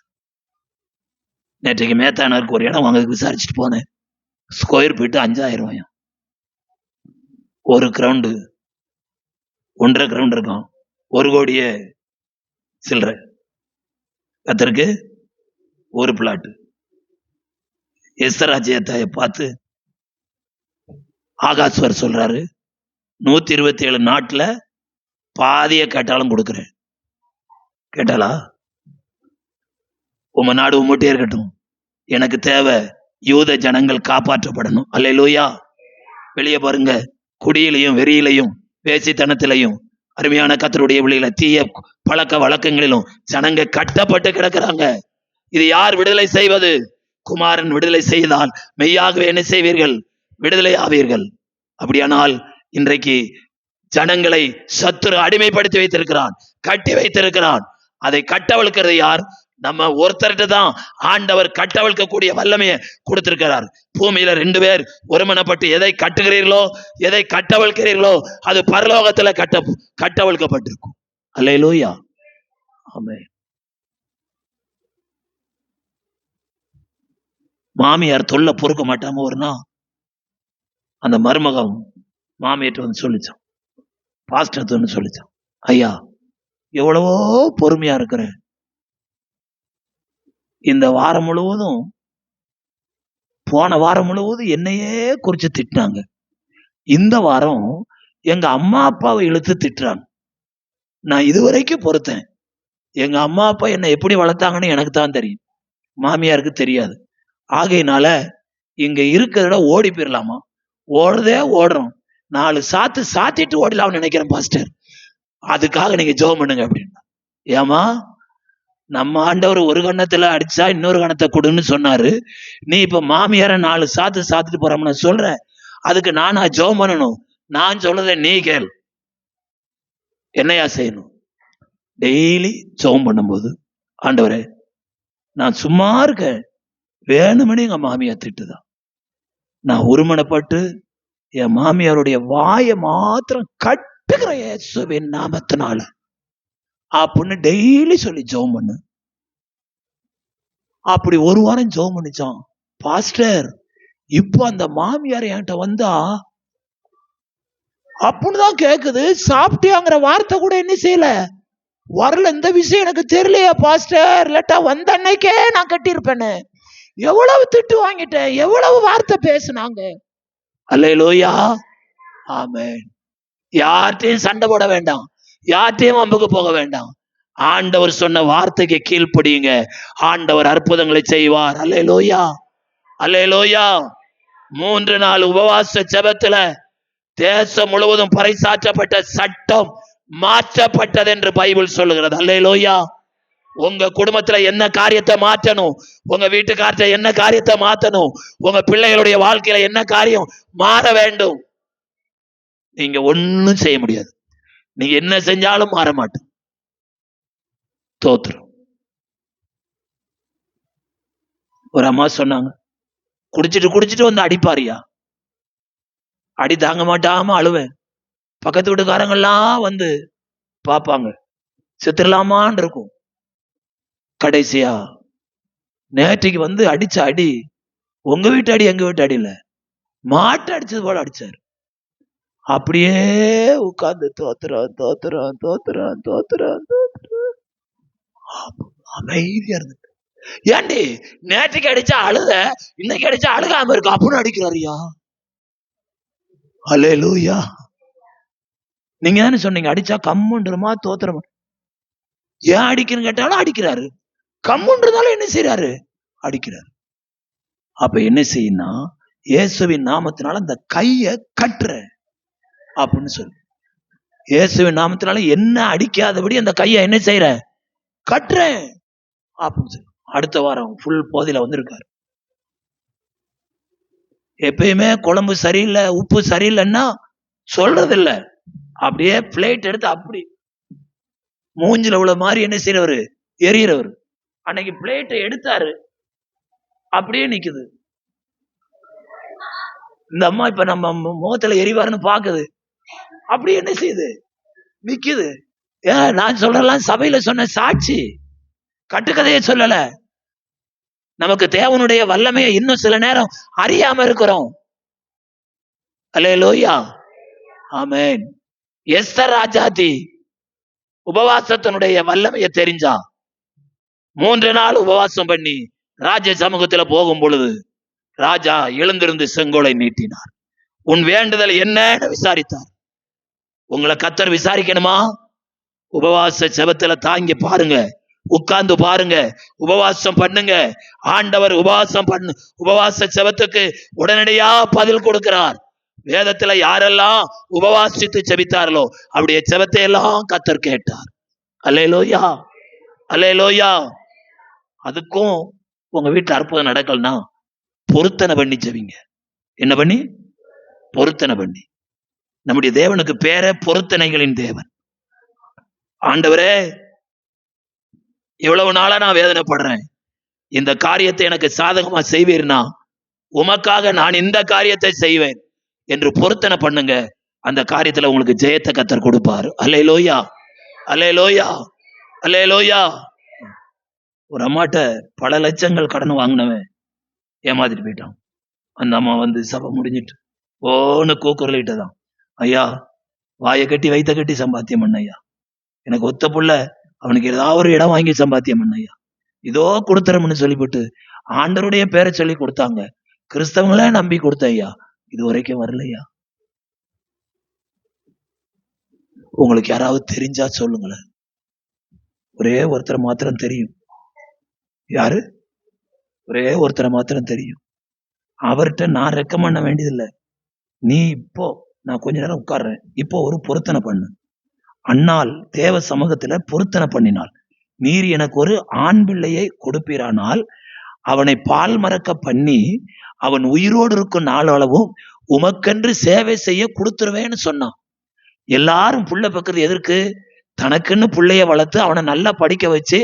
நேற்றைக்கு மேத்தானருக்கு ஒரு இடம் வாங்க விசாரிச்சுட்டு போனேன். Square feet 5000. ஒரு கிரவுண்டு 1.5 கிரவுண்ட் இருக்கும். 1 கோடியே சில்லற. கத்தருக்கு ஒரு பிளாட். எஸ்தர் ராஜ்யத்தை பார்த்து ஆகாஸ்வர் சொல்றாரு, 127 நாட்டுல பாதிய கேட்டாலும் கொடுக்குறேன். கேட்டாலா? உம நாடு உம்மட்டே இருக்கட்டும், எனக்கு தேவை யூத ஜனங்கள் காப்பாற்றப்படணும். அல்லேலூயா. வெளியே பாருங்க, குடியிலையும் வெறியிலையும் வேசித்தனத்திலையும் அருமையான கர்த்தருடைய வெளியில தீய பழக்க வழக்கங்களிலும் ஜனங்க கட்டப்பட்டு கிடக்கிறாங்க. இது யார் விடுதலை செய்வது? குமாரன் விடுதலை செய்தால் மெய்யாகவே என்ன செய்வீர்கள்? விடுதலை ஆவீர்கள். அப்படியானால் இன்றைக்கு ஜனங்களை சத்துரு அடிமைப்படுத்தி வைத்திருக்கிறான், கட்டி வைத்திருக்கிறான். அதை கட்டவழ்க்கிறது யார்? நம்ம ஒருத்தர்கிட்ட தான் ஆண்டவர் கட்டவழ்க்கக்கூடிய வல்லமையை கொடுத்திருக்கிறார். பூமியில 2 பேர் ஒருமனப்பட்டு எதை கட்டுகிறீர்களோ, எதை கட்டவழ்கிறீர்களோ, அது பரலோகத்துல கட்டவழ்க்கப்பட்டிருக்கும். அல்லேலூயா, ஆமென். மாமியார் தொல்லை பொறுக்க மாட்டாம ஒரு நாள் அந்த மருமகம் மாமியார் வந்து சொல்லிச்சான், பாஸ்டர் சொல்லிச்சான், ஐயா எவ்வளவோ பொறுமையா இருக்கிறேன், இந்த வாரம் முழுவதும் போன வாரம் முழுவதும் என்னையே குறிச்சு திட்டினாங்க, இந்த வாரம் எங்க அம்மா அப்பாவை இழுத்து திட்டுறாங்க. நான் இதுவரைக்கும் பொறுத்தேன், எங்க அம்மா அப்பா என்னை எப்படி வளர்த்தாங்கன்னு எனக்கு தான் தெரியும், மாமியாருக்கு தெரியாது. ஆகையினால இங்க இருக்கிறத ஓடி போயிடலாமா? ஓடுறதே ஓடுறோம், 4 சாத்து சாத்திட்டு ஓடலாம்னு நினைக்கிறேன் பாஸ்டர், அதுக்காக நீங்க ஜெபம் பண்ணுங்க அப்படின்னா. ஏமா நம்ம ஆண்டவர் ஒரு கணத்துல அடிச்சா இன்னொரு கணத்தை கொடுன்னு சொன்னாரு. நீ இப்ப மாமியார 4 சாத்துட்டு போறோம்னு சொல்ற. அதுக்கு நானா ஜெபம் பண்ணணும்? நான் சொல்றத நீ கேள். என்னையா செய்யணும்? டெய்லி ஜெபம் பண்ணும்போது, ஆண்டவரே நான் சும்மா இருக்கேன், வேணுமனே எங்க மாமியார் திட்டுதான், நான் ஒருமனப்பட்டு என் மாமியாருடைய வாயை மாத்திரம் கட்டுகிற இயேசுவின் நாமத்தினால அப்படின்னு டெய்லி சொல்லி ஜெபம் பண்ணு. அப்படி ஒரு வாரம் ஜெபம் பண்ணிச்சான். பாஸ்டர், இப்போ அந்த மாமியார் என்கிட்ட வந்தா அப்படிதான் கேக்குது, சாப்பிட்டியாங்கிற வார்த்தை கூட என்ன செய்யல, வரல. இந்த விஷயம் எனக்கு தெரியலையா பாஸ்டர், இல்லாட்டா வந்த அன்னைக்கே நான் கட்டியிருப்பேன்னு. எவ்வளவு திட்டு வாங்கிட்டேன், எவ்வளவு வார்த்தை பேசுனாங்க. அல்லேலூயா, ஆமென். யார்கிட்டையும் சண்டை போட வேண்டாம், யார்கிட்டையும் அம்புக்கு போக வேண்டாம். ஆண்டவர் சொன்ன வார்த்தைக்கு கீழ்ப்படியுங்க, ஆண்டவர் அற்புதங்களை செய்வார். அல்லேலூயா, அல்லேலூயா. 3 நாள் உபவாச ஜெபத்துல தேசம் முழுவதும் பறைசாற்றப்பட்ட சட்டம் மாற்றப்பட்டது என்று பைபிள் சொல்லுகிறது. அல்லேலூயா. உங்க குடும்பத்துல என்ன காரியத்தை மாற்றணும், உங்க வீட்டுக்காரத்தை என்ன காரியத்தை மாற்றணும், உங்க பிள்ளைகளுடைய வாழ்க்கையில என்ன காரியம் மாற வேண்டும், நீங்க ஒன்னும் செய்ய முடியாது. நீங்க என்ன செஞ்சாலும் மாற மாட்டோம். தோத்துரும். ஒரு அம்மா சொன்னாங்க, குடிச்சிட்டு வந்து அடிப்பாரியா. அடி தாங்க மாட்டாம அழுவேன். பக்கத்து வீட்டுக்காரங்கெல்லாம் வந்து பார்ப்பாங்க, செத்துடலாமான் இருக்கும். கடைசியா நேற்றுக்கு வந்து அடிச்ச அடி உங்க வீட்டு அடி எங்க வீட்டு அடி இல்ல, மாட்டு அடிச்சது போல அடிச்சாரு. அப்படியே உட்கார்ந்து தோத்துறான் அமைதியா இருந்து. ஏண்டி நேற்றுக்கு அடிச்சா அழுத, இன்னைக்கு அடிச்சா அழுகாம இருக்கு அப்படின்னு அடிக்கிறாரியா. அல்லேலூயா. நீங்க தானே சொன்னீங்க அடிச்சா கம்முன்றமா தோத்துறமா. ஏன் அடிக்கிறன்னு கேட்டாலும் அடிக்கிறாரு, கம்முன்றதாலும் என்ன செய்யறாரு, அடிக்கிறாரு. அப்ப என்ன செய்யணும், இயேசுவின் நாமத்தினால அந்த கைய கட்டுற அப்படின்னு சொல்லு. இயேசுவின் நாமத்தினால என்ன அடிக்காதபடி அந்த கையை என்ன செய்யற, கட்டுறேன் அப்படின்னு சொல்லு. அடுத்த வாரம் ஃபுல் போதையில வந்திருக்காரு. எப்பயுமே குழம்பு சரியில்லை, உப்பு சரியில்லைன்னா சொல்றது இல்ல, அப்படியே பிளேட் எடுத்து அப்படி மூஞ்சில உள்ள மாதிரி என்ன செய்யறவரு, எரியறவர். அன்னைக்கு பிளேட்டை எடுத்தாரு, அப்படியே நிக்குது. இந்த அம்மா இப்ப நம்ம முகத்துல எரிவாருன்னு பாக்குது, அப்படி என்ன செய்யுது, நிக்குது. நான் சொல்றேன், சபையில சொன்ன சாட்சி, கட்டுக்கதையை சொல்லல. நமக்கு தேவனுடைய வல்லமையை இன்னும் சில நேரம் அறியாம இருக்கிறோம். அல்லேலூயா, ஆமென். எஸ்தர் ராஜாத்தி உபவாசத்தினுடைய வல்லமையை தெரிஞ்சா 3 நாள் உபவாசம் பண்ணி ராஜ சமூகத்துல போகும் பொழுது ராஜா எழுந்திருந்து செங்கோலை நீட்டினார். உன் வேண்டுதல் என்னன்னு விசாரித்தார். உங்களை கர்த்தர் விசாரிக்கணுமா? உபவாச ஜெபத்துல தாங்கி பாருங்க, உட்கார்ந்து பாருங்க, உபவாசம் பண்ணுங்க. ஆண்டவர் உபவாச ஜெபத்துக்கு உடனடியா பதில் கொடுக்கிறார். வேதத்துல யாரெல்லாம் உபவாசித்து ஜெபித்தார்களோ அவருடைய ஜெபத்தை எல்லாம் கர்த்தர் கேட்டார். அல்லேலூயா, அல்லேலூயா. அதுக்கும் உங்க வீட்டுல அற்புதம் நடக்கலன்னா பொருத்தனை பண்ணி ஜெபிங்க. என்ன பண்ணி? பொருத்தனை பண்ணி. நம்முடைய தேவனுக்கு பேரே பொருத்தனைகளின் தேவன். ஆண்டவரே, இவ்வளவு நாளா நான் வேதனைப்படுறேன், இந்த காரியத்தை எனக்கு சாதகமா செய்வீர்னா உமக்காக நான் இந்த காரியத்தை செய்வேன் என்று பொருத்தனை பண்ணுங்க. அந்த காரியத்துல உங்களுக்கு ஜெயத்தை கர்த்தர் கொடுப்பாரு. அல்லேலூயா, அல்லேலூயா, அல்லேலூயா. ஒரு அம்மாட்ட பல லட்சங்கள் கடன் வாங்கினவன் ஏமாத்திட்டு போயிட்டான். அந்த அம்மா வந்து சபை முடிஞ்சிட்டு ஓன்னு கூக்குரலிட்டதான், ஐயா வாயை கட்டி வைத்த கட்டி சம்பாத்தியம் பண்ண ஐயா, எனக்கு ஒத்த புள்ள, அவனுக்கு ஏதாவது ஒரு இடம் வாங்கி சம்பாத்தியம் பண்ண ஐயா, இதோ கொடுத்துறோம்னு சொல்லிவிட்டு ஆண்டருடைய பேரை சொல்லி கொடுத்தாங்க. கிறிஸ்தவங்களே நம்பி கொடுத்த ஐயா, இது வரைக்கும் வரலையா. உங்களுக்கு யாராவது தெரிஞ்சா சொல்லுங்களேன். ஒரே ஒருத்தரை மாத்திரம் தெரியும். யாரு? ஒரே ஒருத்தரை மாத்திரம் தெரியும். அவர்கிட்ட நான் ரெக்கமெண்ட் பண்ண வேண்டியதில்லை. நீ இப்போ, நான் கொஞ்ச நேரம் உட்கார்றேன், இப்போ ஒரு பொருத்தனை பண்ணு. அண்ணால் தேவ சமூகத்துல பொருத்தனை பண்ணினாள். நீர் எனக்கு ஒரு ஆண் பிள்ளையை கொடுப்பீரானால் அவனை பால் மறக்க பண்ணி அவன் உயிரோடு இருக்கும் நாள் அளவும் உமக்கென்று சேவை செய்ய கொடுத்துருவேன்னு சொன்னான். எல்லாரும் புள்ள பக்கிறது எதற்கு? தனக்குன்னு பிள்ளைய வளர்த்து அவனை நல்லா படிக்க வச்சு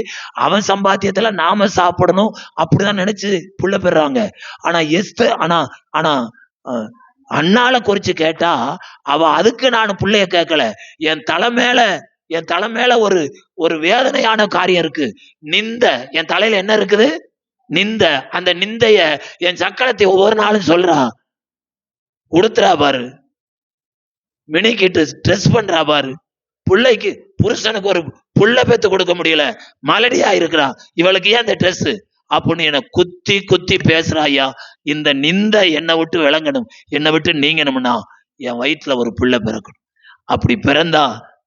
அவன் சம்பாத்தியத்துல நாம சாப்பிடணும் அப்படிதான் நினைச்சு புள்ள பெறாங்க. ஆனா ஆனா அண்ணால குறிச்சு கேட்டா அவ அதுக்கு நான் பிள்ளைய கேட்கல. என் தலை மேல ஒரு வேதனையான காரியம் இருக்கு. நிந்த என் தலையில என்ன இருக்குது? நிந்த. அந்த நிந்தைய என் சக்கரத்தை ஒவ்வொரு நாளும் சொல்றா, உடுத்துறா பாரு, மினிக்கிட்டு ட்ரெஸ் பண்றா பாரு. பிள்ளைக்கு புருஷனுக்கு ஒரு புள்ள பெத்து கொடுக்க முடியல, மலடியா இருக்கிறா, இவளுக்கு ஏன் இந்த ட்ரெஸ் அப்படின்னு என்னை குத்தி குத்தி பேசுறா. ஐயா, இந்த நிந்த என்னை விட்டு விளங்கணும், என்னை விட்டு நீங்கணும்னா என் வயிற்றுல ஒரு புள்ள பிறக்கணும். அப்படி பிறந்தா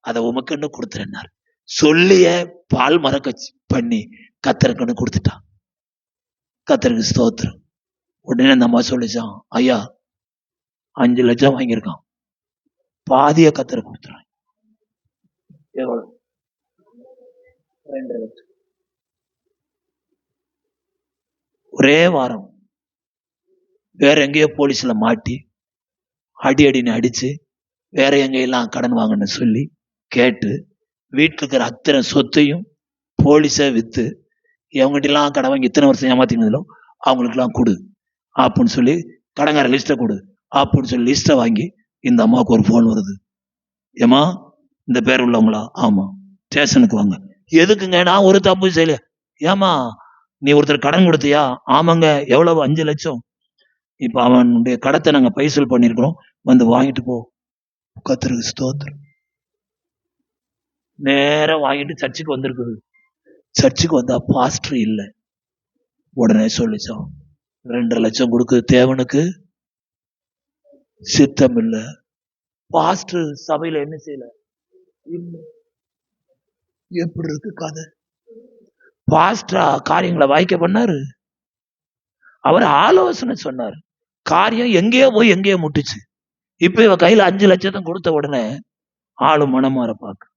அதை உமக்குன்னு கொடுத்துறேன்னாரு. சொல்லிய பால் மறக்க பண்ணி கத்தருக்குன்னு கொடுத்துட்டான். கத்தருக்கு ஸ்தோத்திரம். உடனே அந்த அம்மா சொல்லிச்சான், ஐயா 5 லட்சம் வாங்கியிருக்கான், பாதிய கத்தரை கொடுத்துறான். எவ்வளவு? 2 லட்சம். ஒரே வாரம் வேற எங்கேயோ போலீஸ்ல மாட்டி அடின்னு அடிச்சு வேற எங்கெல்லாம் கடன் வாங்கன்னு சொல்லி கேட்டு வீட்டுல இருக்கிற அத்தனை சொத்தையும் போலீஸை வித்து எவங்கிட்டலாம் கடன் வாங்கி இத்தனை வருஷம் ஏமாத்தினதிலோ அவங்களுக்கெல்லாம் கொடு அப்படின்னு சொல்லி, கடங்கார லிஸ்ட்டை கொடு அப்படின்னு சொல்லி லிஸ்ட்டை வாங்கி இந்த அம்மாவுக்கு ஒரு போன் வருது. ஏமா இந்த பேர் உள்ளவங்களா? ஆமா. ஸ்டேஷனுக்கு வாங்க. எதுக்குங்க? நான் ஒரு தப்பு செய்யல. ஏமா நீ ஒருத்தர் கடன் கொடுத்தியா? ஆமாங்க. எவ்வளவு? 5 லட்சம். இப்ப அவனுடைய கடத்தை நாங்க பைசல் பண்ணிருக்கிறோம், வந்து வாங்கிட்டு போ. கர்த்தருக்கு ஸ்தோத்திரம். நேரம் வாங்கிட்டு சர்ச்சுக்கு வந்திருக்குது. சர்ச்சுக்கு வந்தா பாஸ்டர் இல்ல. உடனே சொல்லிச்சான், 2 லட்சம் கொடுக்குது தேவனுக்கு சித்தம் இல்ல. பாஸ்டர் சபையில என்ன செய்யல? எப்படி இருக்கு கதை? பாஸ்டரா காரியங்களை வாய்க்க பண்ணாரு? அவர் ஆலோசனை சொன்னார். காரியம் எங்கேயோ போய் எங்கேயோ முட்டுச்சு. இப்ப இவ கையில 5 லட்சத்தை கொடுத்த உடனே ஆளு மனமாற பார்க்க.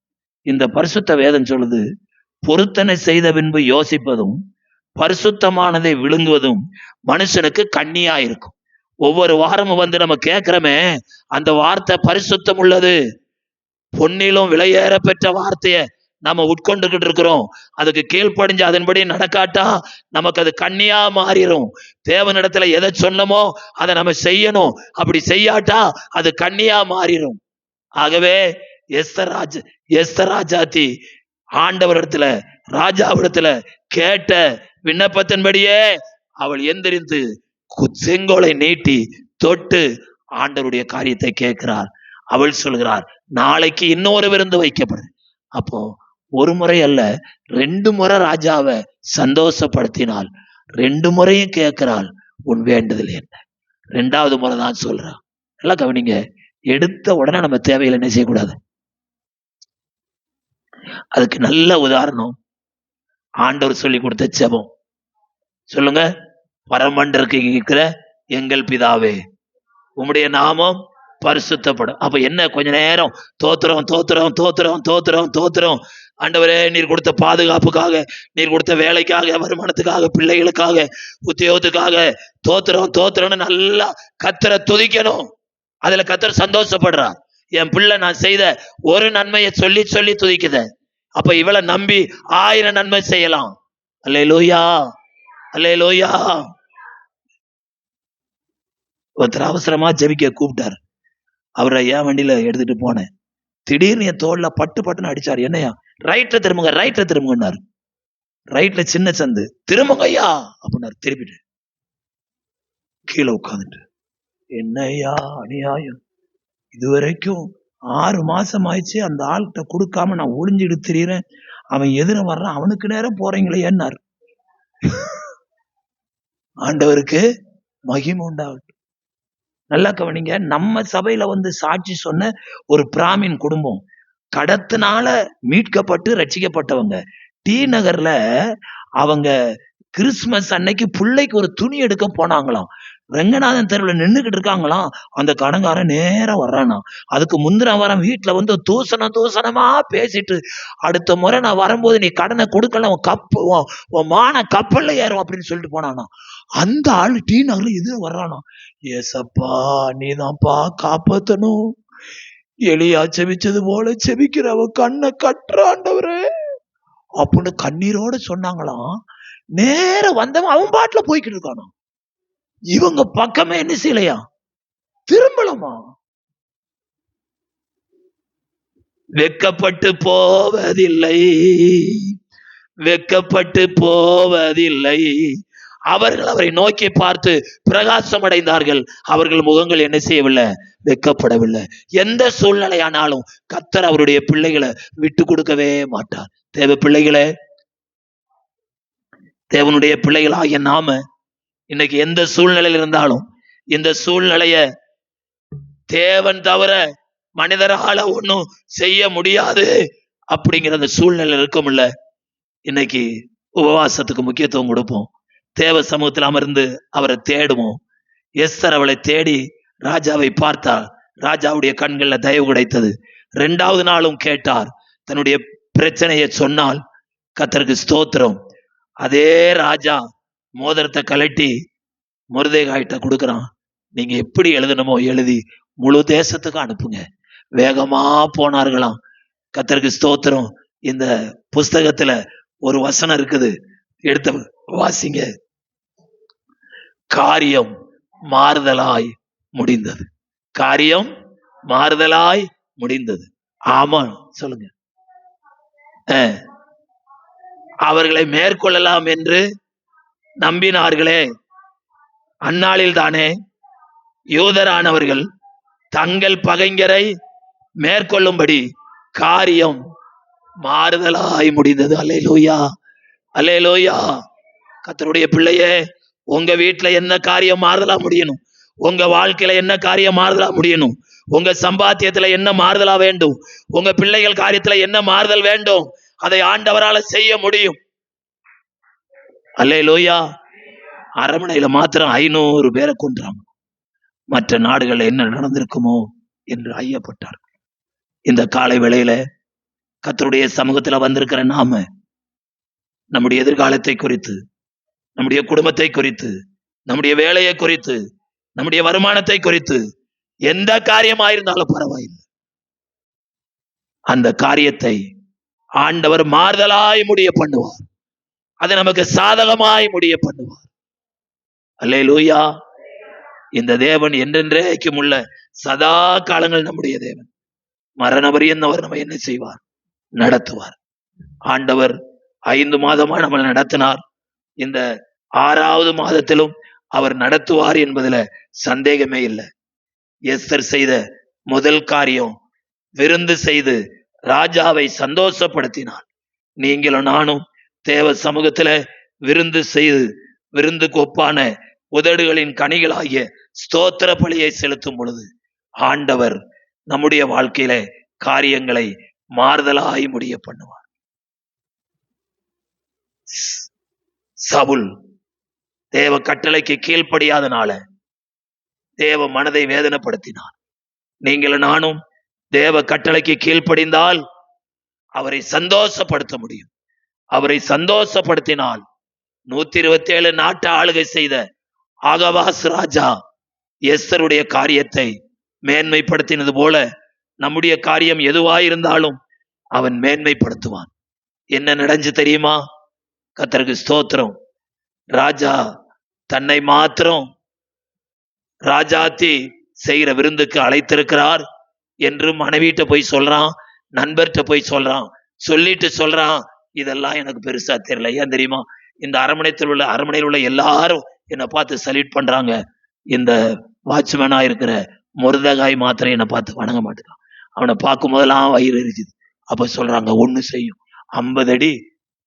இந்த பரிசுத்த வேதம் சொல்லுது, பொருத்தனை செய்த பின்பு யோசிப்பதும் பரிசுத்தமானதை விழுங்குவதும் மனுஷனுக்கு கண்ணியா இருக்கும். ஒவ்வொரு வாரமும் வந்து நம்ம கேட்கிறோமே, அந்த வார்த்தை பரிசுத்தம் உள்ளது. பொன்னிலும் விலையேற பெற்ற வார்த்தைய நம்ம உட்கொண்டுகிட்டு இருக்கிறோம். அதுக்கு கீழ்ப்படிஞ்சு அதன்படி நடக்காட்டா நமக்கு அது கண்ணியா மாறிடும். தேவனிடத்துல எதை சொன்னமோ அதை நம்ம செய்யணும். அப்படி செய்யாட்டா அது கண்ணியா மாறிடும். ஆகவே எஸ்தர் ராஜாத்தி ஆண்டவரிடத்துல ராஜாவிடத்துல கேட்ட விண்ணப்பத்தின்படியே அவள் எந்திரித்து செங்கோலை நீட்டி தொட்டு ஆண்டவருடைய காரியத்தை கேட்கிறார். அவள் சொல்கிறார், நாளைக்கு இன்னொரு விருந்து வைக்கப்படும். அப்போ ஒரு முறை அல்ல, 2 முறை ராஜாவை சந்தோஷப்படுத்தினாள். 2 முறையும் கேட்கிறாள், உன் வேண்டுதல் என்ன? 2வது முறை தான் சொல்றான். நல்லா கவனிங்க. எடுத்த உடனே நம்ம தேவையில்லை என்ன செய்யக்கூடாது. அதுக்கு நல்ல உதாரணம் ஆண்டவர் சொல்லி கொடுத்த ஜெபம். சொல்லுங்க, பரமண்டருக்கு இருக்கிற எங்கள் பிதாவே உம்முடைய நாமம் பரிசுத்தப்படும். அப்ப என்ன? கொஞ்ச நேரம் தோத்திரம் தோத்திரம் தோத்திரம் தோத்திரம் தோத்திரம். ஆண்டவரே, நீர் கொடுத்த பாதுகாப்புக்காக, நீர் கொடுத்த வேலைக்காக, வருமானத்துக்காக, பிள்ளைகளுக்காக, உத்தியோகத்துக்காக தோத்திரம் தோத்திரம்னு நல்லா கத்தரை துதிக்கணும். அதுல கத்தர் சந்தோஷப்படுறார். என் பிள்ளை நான் செய்த ஒரு நன்மையை சொல்லி சொல்லி துதிக்குத. அப்ப இவளை நம்பி 1000 நன்மை செய்யலாம். அல்லேலூயா, அல்லேலூயா. ஒருத்தர் அவசரமா ஜெபிக்க கூப்பிட்டார். அவரை என் வண்டியில எடுத்துட்டு போனேன். திடீர்னு என் தோல்ல பட்டு பட்டுன்னு அடிச்சாரு. என்னையா? ரைட்ல திரும்புங்க, ரைட்ல திரும்புங்கன்னாரு. ரைட்ல சின்ன சந்து, திரும்புங்க ஐயா அப்படின்னாரு. திருப்பிட்டு கீழே உட்காந்துட்டு, என்னையா அநியாயம், இதுவரைக்கும் 6 மாசம் ஆயிடுச்சு அந்த ஆள்கிட்ட கொடுக்காம நான் ஒளிஞ்சிட்டு திரியிறேன், அவன் எதிர வர்றான், அவனுக்கு நேரம் போறீங்களே என்னார். ஆண்டவருக்கு மகிமை உண்டாகட்டும். நல்லா கவனிங்க. நம்ம சபையில வந்து சாட்சி சொன்ன ஒரு பிராமின் குடும்பம், கடத்தினால மீட்கப்பட்டு ரட்சிக்கப்பட்டவங்க. டி நகர்ல அவங்க கிறிஸ்துமஸ் அன்னைக்கு பிள்ளைக்கு ஒரு துணி எடுக்க போனாங்களாம். ரெங்கநாதன் தெருவில் நின்றுகிட்டு இருக்காங்களாம். அந்த கடன்காரன் நேரம் வர்றானா. அதுக்கு முந்தின வாரம் வீட்டுல வந்து தூசணமா பேசிட்டு, அடுத்த முறை நான் வரும்போது நீ கடனை கொடுக்கல, உன் மான கப்பல்ல ஏறும் அப்படின்னு சொல்லிட்டு போனானா. அந்த ஆளு டீ நகர்ல இது வர்றானா. ஏசப்பா நீதான்ப்பா காப்பாத்தணும், எலியா செபிச்சது போல செபிக்கிறவ கண்ணை கட்டுறாண்டவரே அப்படின்னு கண்ணீரோட சொன்னாங்களாம். நேரம் வந்தவன் அவன் பாட்டுல போய்கிட்டு இருக்கானா. இவங்க பக்கமே என்ன செய்யலையா, திரும்பலமா. வெக்கப்பட்டு போவதில்லை, வெக்கப்பட்டு போவதில்லை. அவர்கள் அவரை நோக்கி பார்த்து பிரகாசம் அடைந்தார்கள். அவர்கள் முகங்கள் என்ன செய்யவில்லை, வெக்கப்படவில்லை. எந்த சூழ்நிலையானாலும் கர்த்தர் அவருடைய பிள்ளைகளை விட்டு கொடுக்கவே மாட்டார். தேவ பிள்ளைகளே, தேவனுடைய பிள்ளைகளாகிய நாம இன்னைக்கு எந்த சூழ்நிலையில் இருந்தாலும், இந்த சூழ்நிலைய தேவன் தவிர மனிதரால ஒன்றும் செய்ய முடியாது அப்படிங்கிற அந்த சூழ்நிலை இருக்கும்ல. இன்னைக்கு உபவாசத்துக்கு முக்கியத்துவம் கொடுப்போம். தேவ சமூகத்தில் அமர்ந்து அவரை தேடுவோம். எஸ்தர் அவளை தேடி ராஜாவை பார்த்தார். ராஜாவுடைய கண்கள்ல தயவு கிடைத்தது. 2வது நாளும் கேட்டார். தன்னுடைய பிரச்சனையை சொன்னால் கர்த்தருக்கு ஸ்தோத்திரம். அதே ராஜா மோதிரத்தை கலட்டி மொர்தெகாய்ட்ட கொடுக்குறான். நீங்க எப்படி எழுதணுமோ எழுதி முழு தேசத்துக்கு அனுப்புங்க. வேகமா போனார்களாம். கர்த்தருக்கு ஸ்தோத்திரம். இந்த புஸ்தகத்துல ஒரு வசனம் இருக்குது, எடுத்து வாசிங்க. காரியம் மாறுதலாய் முடிந்தது. காரியம் மாறுதலாய் முடிந்தது. ஆமா சொல்லுங்க. அவர்களை மேற்கொள்ளலாம் என்று நம்பினார்களே, அந்நாளில் தானே யூதரானவர்கள் தங்கள் பகைஞரை மேற்கொள்ளும்படி காரியம் மாறுதலாய் முடிந்தது. அல்லேலூயா, அல்லேலூயா. கர்த்தருடைய பிள்ளையே, உங்க வீட்டுல என்ன காரியம் மாறுதலா முடியணும், உங்க வாழ்க்கையில என்ன காரியம் மாறுதலா முடியணும், உங்க சம்பாத்தியத்துல என்ன மாறுதலா வேண்டும், உங்க பிள்ளைகள் காரியத்துல என்ன மாறுதல் வேண்டும், அதை ஆண்டவரால செய்ய முடியும். அல்லேலூயா. அரண்மனையில மாத்திரம் 500 பேரை கொன்றாங்க. மற்ற நாடுகள்ல என்ன நடந்திருக்குமோ என்று ஐயப்பட்டார். இந்த காலை வேளையில கர்த்தருடைய சமூகத்துல வந்திருக்கிற நாம நம்முடைய எதிர்காலத்தை குறித்து, நம்முடைய குடும்பத்தை குறித்து, நம்முடைய வேலையை குறித்து, நம்முடைய வருமானத்தை குறித்து, எந்த காரியமாயிருந்தாலும் பரவாயில்லை, அந்த காரியத்தை ஆண்டவர் மாறுதலாய் முடிய பண்ணுவார். அதை நமக்கு சாதகமாய் முடிய பண்ணுவார். அல்லேலூயா. இந்த தேவன் என்றென்றைக்கும் உள்ள சதா காலங்கள் நம்முடைய தேவன். மரண பரியந்தவர் நம்ம என்ன செய்வார், நடத்துவார். ஆண்டவர் 5 மாதமா நம்மளை நடத்தினார். இந்த 6வது மாதத்திலும் அவர் நடத்துவார் என்பதுல சந்தேகமே இல்லை. எஸ்தர் செய்த முதல் காரியம் விருந்து செய்து ராஜாவை சந்தோஷப்படுத்தினார். நீங்களும் நானும் தேவ சமூகத்துல விருந்து செய்து விருந்துக்கு ஒப்பான உதடுகளின் கனிகளாகிய ஸ்தோத்திர பலியை செலுத்தும் பொழுது ஆண்டவர் நம்முடைய வாழ்க்கையில காரியங்களை மாறுதலாய் முடிய பண்ணுவார். சவுல் தேவ கட்டளைக்கு கீழ்ப்படியாதனால தேவ மனதை வேதனைப்படுத்தினார். நீங்களும் நானும் தேவ கட்டளைக்கு கீழ்ப்படிந்தால் அவரை சந்தோஷப்படுத்த முடியும். அவரை சந்தோஷப்படுத்தினால் 127 நாட்டை ஆளுகை செய்த ஆகவாஸ் ராஜா எஸ்தருடைய காரியத்தை மேன்மைப்படுத்தினது போல நம்முடைய காரியம் எதுவாயிருந்தாலும் அவன் மேன்மைப்படுத்துவான். என்ன நடந்து தெரியுமா? கர்த்தருக்கு ஸ்தோத்திரம். ராஜா தன்னை மாத்திரம் ராஜாத்தி செய்கிற விருந்துக்கு அழைத்திருக்கிறார் என்று மனைவிட்ட போய் சொல்றான், நண்பர்கிட்ட போய் சொல்றான். சொல்லிட்டு சொல்றான், இதெல்லாம் எனக்கு பெருசா தெரியல. ஏன் தெரியுமா? இந்த அரண்மனையில் உள்ள எல்லாரும் என்னை பார்த்து சல்யூட் பண்றாங்க. இந்த வாட்ச்மேனா இருக்கிற மொர்தெகாய் மாத்திரம் என்னை பார்த்து வணங்க மாட்டேங்கான். அவனை பார்க்கும் போதெல்லாம் வயிறு எரிச்சுது. அப்ப சொல்றாங்க, ஒண்ணு செய்யும், 50 அடி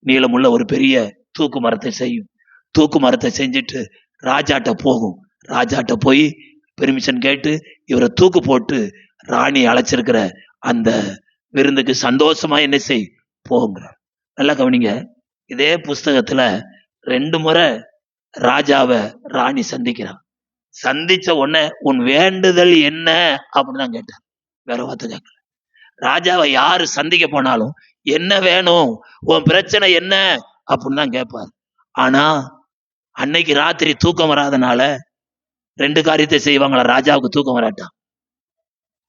நீளமுள்ள ஒரு பெரிய தூக்கு மரத்தை செய்யும். தூக்கு மரத்தை செஞ்சுட்டு ராஜாட்ட போகும். ராஜாட்ட போய் பெர்மிஷன் கேட்டு இவரை தூக்கு போட்டு ராணி அழைச்சிருக்கிற அந்த விருந்துக்கு சந்தோஷமா என்ன செய் போங்கிற. நல்லா கவனிங்க. இதே புஸ்தகத்துல 2 முறை ராஜாவை ராணி சந்திக்கிறான். சந்திச்ச உடனே உன் வேண்டுதல் என்ன அப்படின்னு தான் கேட்டார். வேற வார்த்தை கேட்கல. ராஜாவை யாரு சந்திக்க போனாலும் என்ன வேணும், உன் பிரச்சனை என்ன அப்படின்னு தான் கேட்பார். ஆனா அன்னைக்கு ராத்திரி தூக்கம் வராதனால 2 காரியத்தை செய்வாங்களா. ராஜாவுக்கு தூக்கம் வராட்டான்.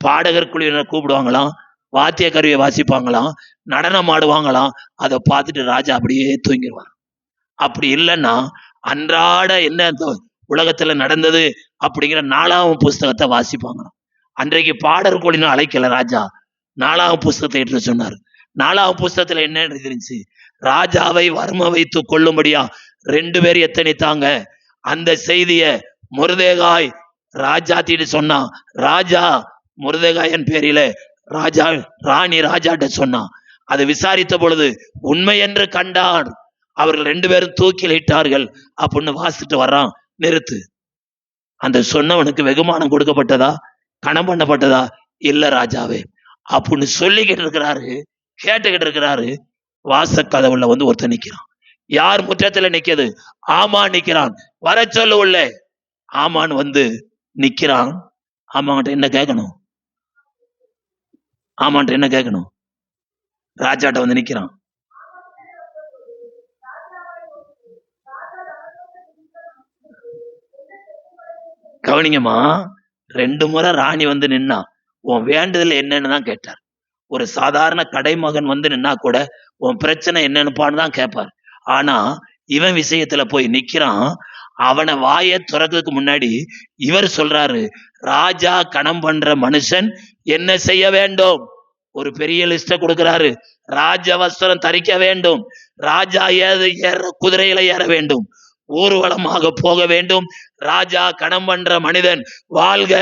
பாடகர் குழுவினர் கூப்பிடுவாங்களாம், வாத்திய கருவியை வாசிப்பாங்களாம், நடனம் ஆடுவாங்களாம். அதை பார்த்துட்டு ராஜா அப்படியே தூங்கிடுவார். அப்படி இல்லைன்னா அன்றாட என்ன உலகத்துல நடந்தது அப்படிங்கிற 4ஆம் புஸ்தகத்தை வாசிப்பாங்களாம். அன்றைக்கு பாடகர் குழுவினர் அழைக்கல ராஜா, 4ஆம் புஸ்தகத்தை எடுத்து சொன்னார். 4ஆம் புஸ்தகத்துல என்ன இருந்துச்சு, ராஜாவை வர்ம வைத்து கொள்ளும்படியா 2 பேர் எத்தனைத்தாங்க. அந்த செய்திய மொர்தெகாய் ராஜாத்திட்டு சொன்னான். ராஜா மொர்தெகாயின் பேரில ராஜா ராணி ராஜாட்ட சொன்னான். அதை விசாரித்த பொழுது உண்மை என்று கண்டார். அவர்கள் 2 பேரும் தூக்கில் இட்டார்கள் அப்படின்னு வாசிட்டு வர்றான். நிறுத்து. அந்த சொன்னவனுக்கு வெகுமானம் கொடுக்கப்பட்டதா, கணம் பண்ணப்பட்டதா? இல்ல ராஜாவே அப்படின்னு சொல்லிக்கிட்டு இருக்கிறாரு, கேட்டுக்கிட்டு இருக்கிறாரு. வாசக்கதவுல வந்து ஒருத்தர் நிக்கிறான். யார் முற்றத்துல நிக்கிறது? ஆமான் நிக்கிறான். வர சொல்லு உள்ள. ஆமான் வந்து நிக்கிறான். ஆமான்ட்ட என்ன கேட்கணும்? ஆமான்ட்ட என்ன கேட்கணும்? ராஜாட்ட வந்து நிக்கிறான். கவனிங்கம்மா, 2 முறை ராணி வந்து நின்னா உன் வேண்டுதல் என்னன்னு தான் கேட்டார். ஒரு சாதாரண கடைமகன் வந்து நின்னா கூட உன் பிரச்சனை என்னன்னுப்பான்னு தான் கேட்பார். ஆனா இவன் விஷயத்துல போய் நிக்கிறான். அவனை வாயை துறக்கிறதுக்கு முன்னாடி இவர் சொல்றாரு, ராஜா கணம் பண்ற மனுஷன் என்ன செய்ய வேண்டும்? ஒரு பெரிய லிஸ்ட கொடுக்கிறாரு. ராஜ வஸ்திரம் தரிக்க வேண்டும், ராஜா குதிரையில ஏற வேண்டும், ஊர்வலமாக போக வேண்டும். ராஜா கணம் பண்ற மனிதன் வாழ்க,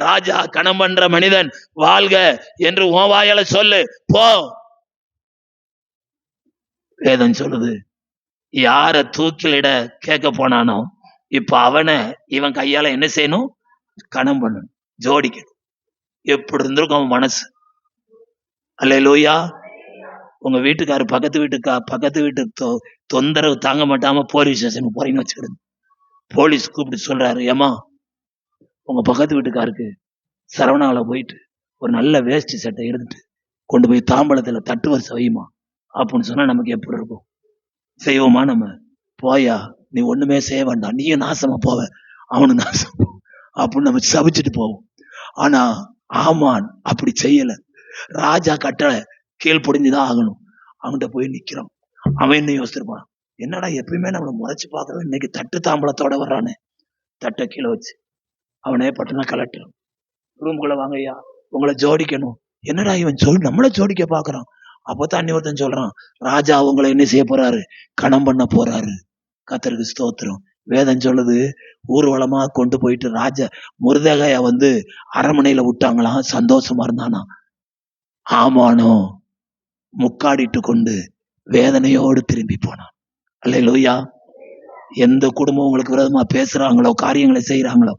ராஜா கணம் பண்ற மனிதன் வாழ்க என்று உன் வாயால சொல்லு போ. வேதம் சொல்லுது, யார தூக்கிலிட கேட்க போனானோ இப்ப அவனை இவன் கையால என்ன செய்யணும்? கணம் பண்ணணும், ஜோடிக்கணும். எப்படி இருந்திருக்கும் அவன் மனசு? அல்லேலூயா. உங்க வீட்டுக்காரு பக்கத்து வீட்டு தொந்தரவு தாங்க மாட்டாம போலீஸ் ஸ்டேஷனுக்கு போறீங்கன்னு வச்சுக்கிடுங்க. போலீஸ் கூப்பிட்டு சொல்றாரு, ஏமா உங்க பக்கத்து வீட்டுக்காருக்கு சரவணாவில் போயிட்டு ஒரு நல்ல வேஷ்டி சட்டை எடுத்துட்டு கொண்டு போய் தாம்பளத்துல தட்டு வரிசை வையுமா அப்படின்னு சொன்னா நமக்கு எப்படி இருக்கும்? செய்வோமா? நம்ம போயா, நீ ஒண்ணுமே செய்ய வேண்டாம், நீயும் நாசமா போவ, அவனு நாசம் அப்படின்னு நம்ம சபிச்சுட்டு போவோம். ஆனா ஆமான் அப்படி செய்யல. ராஜா கட்டளை கீழ்படிஞ்சுதான் ஆகணும். அவன்கிட்ட போய் நிக்கிறோம். அவன் என்ன யோசிச்சிருப்பான், என்னடா எப்பயுமே நம்மளை முறைச்சு பார்க்கறவன் இன்னைக்கு தட்டு தாம்பளத்தோட வர்றானே. தட்டை கீழே வச்சு அவனே பட்டனா கலட்டுறான். ரூம்குள்ள வாங்கய்யா, உங்களை ஜோடிக்கணும். என்னடா இவன் நம்மளை ஜோடிக்க பாக்குறான். அப்பதான் இன்னொருத்தன் சொல்றான், ராஜா உங்களை என்ன செய்ய போறாரு? கணம் பண்ண போறாரு. கர்த்தருக்கு ஸ்தோத்திரம். வேதம் சொல்லுது, ஊர்வலமா கொண்டு போயிட்டு மொர்தெகாய வந்து அரண்மனையில விட்டாங்களாம். சந்தோஷமா இருந்தானா. ஆமானோ முக்காடிட்டு கொண்டு வேதனையோடு திரும்பி போனான். அல்லேலூயா. எந்த குடும்பம் உங்களுக்கு விரோதமா பேசுறாங்களோ, காரியங்களை செய்யறாங்களோ,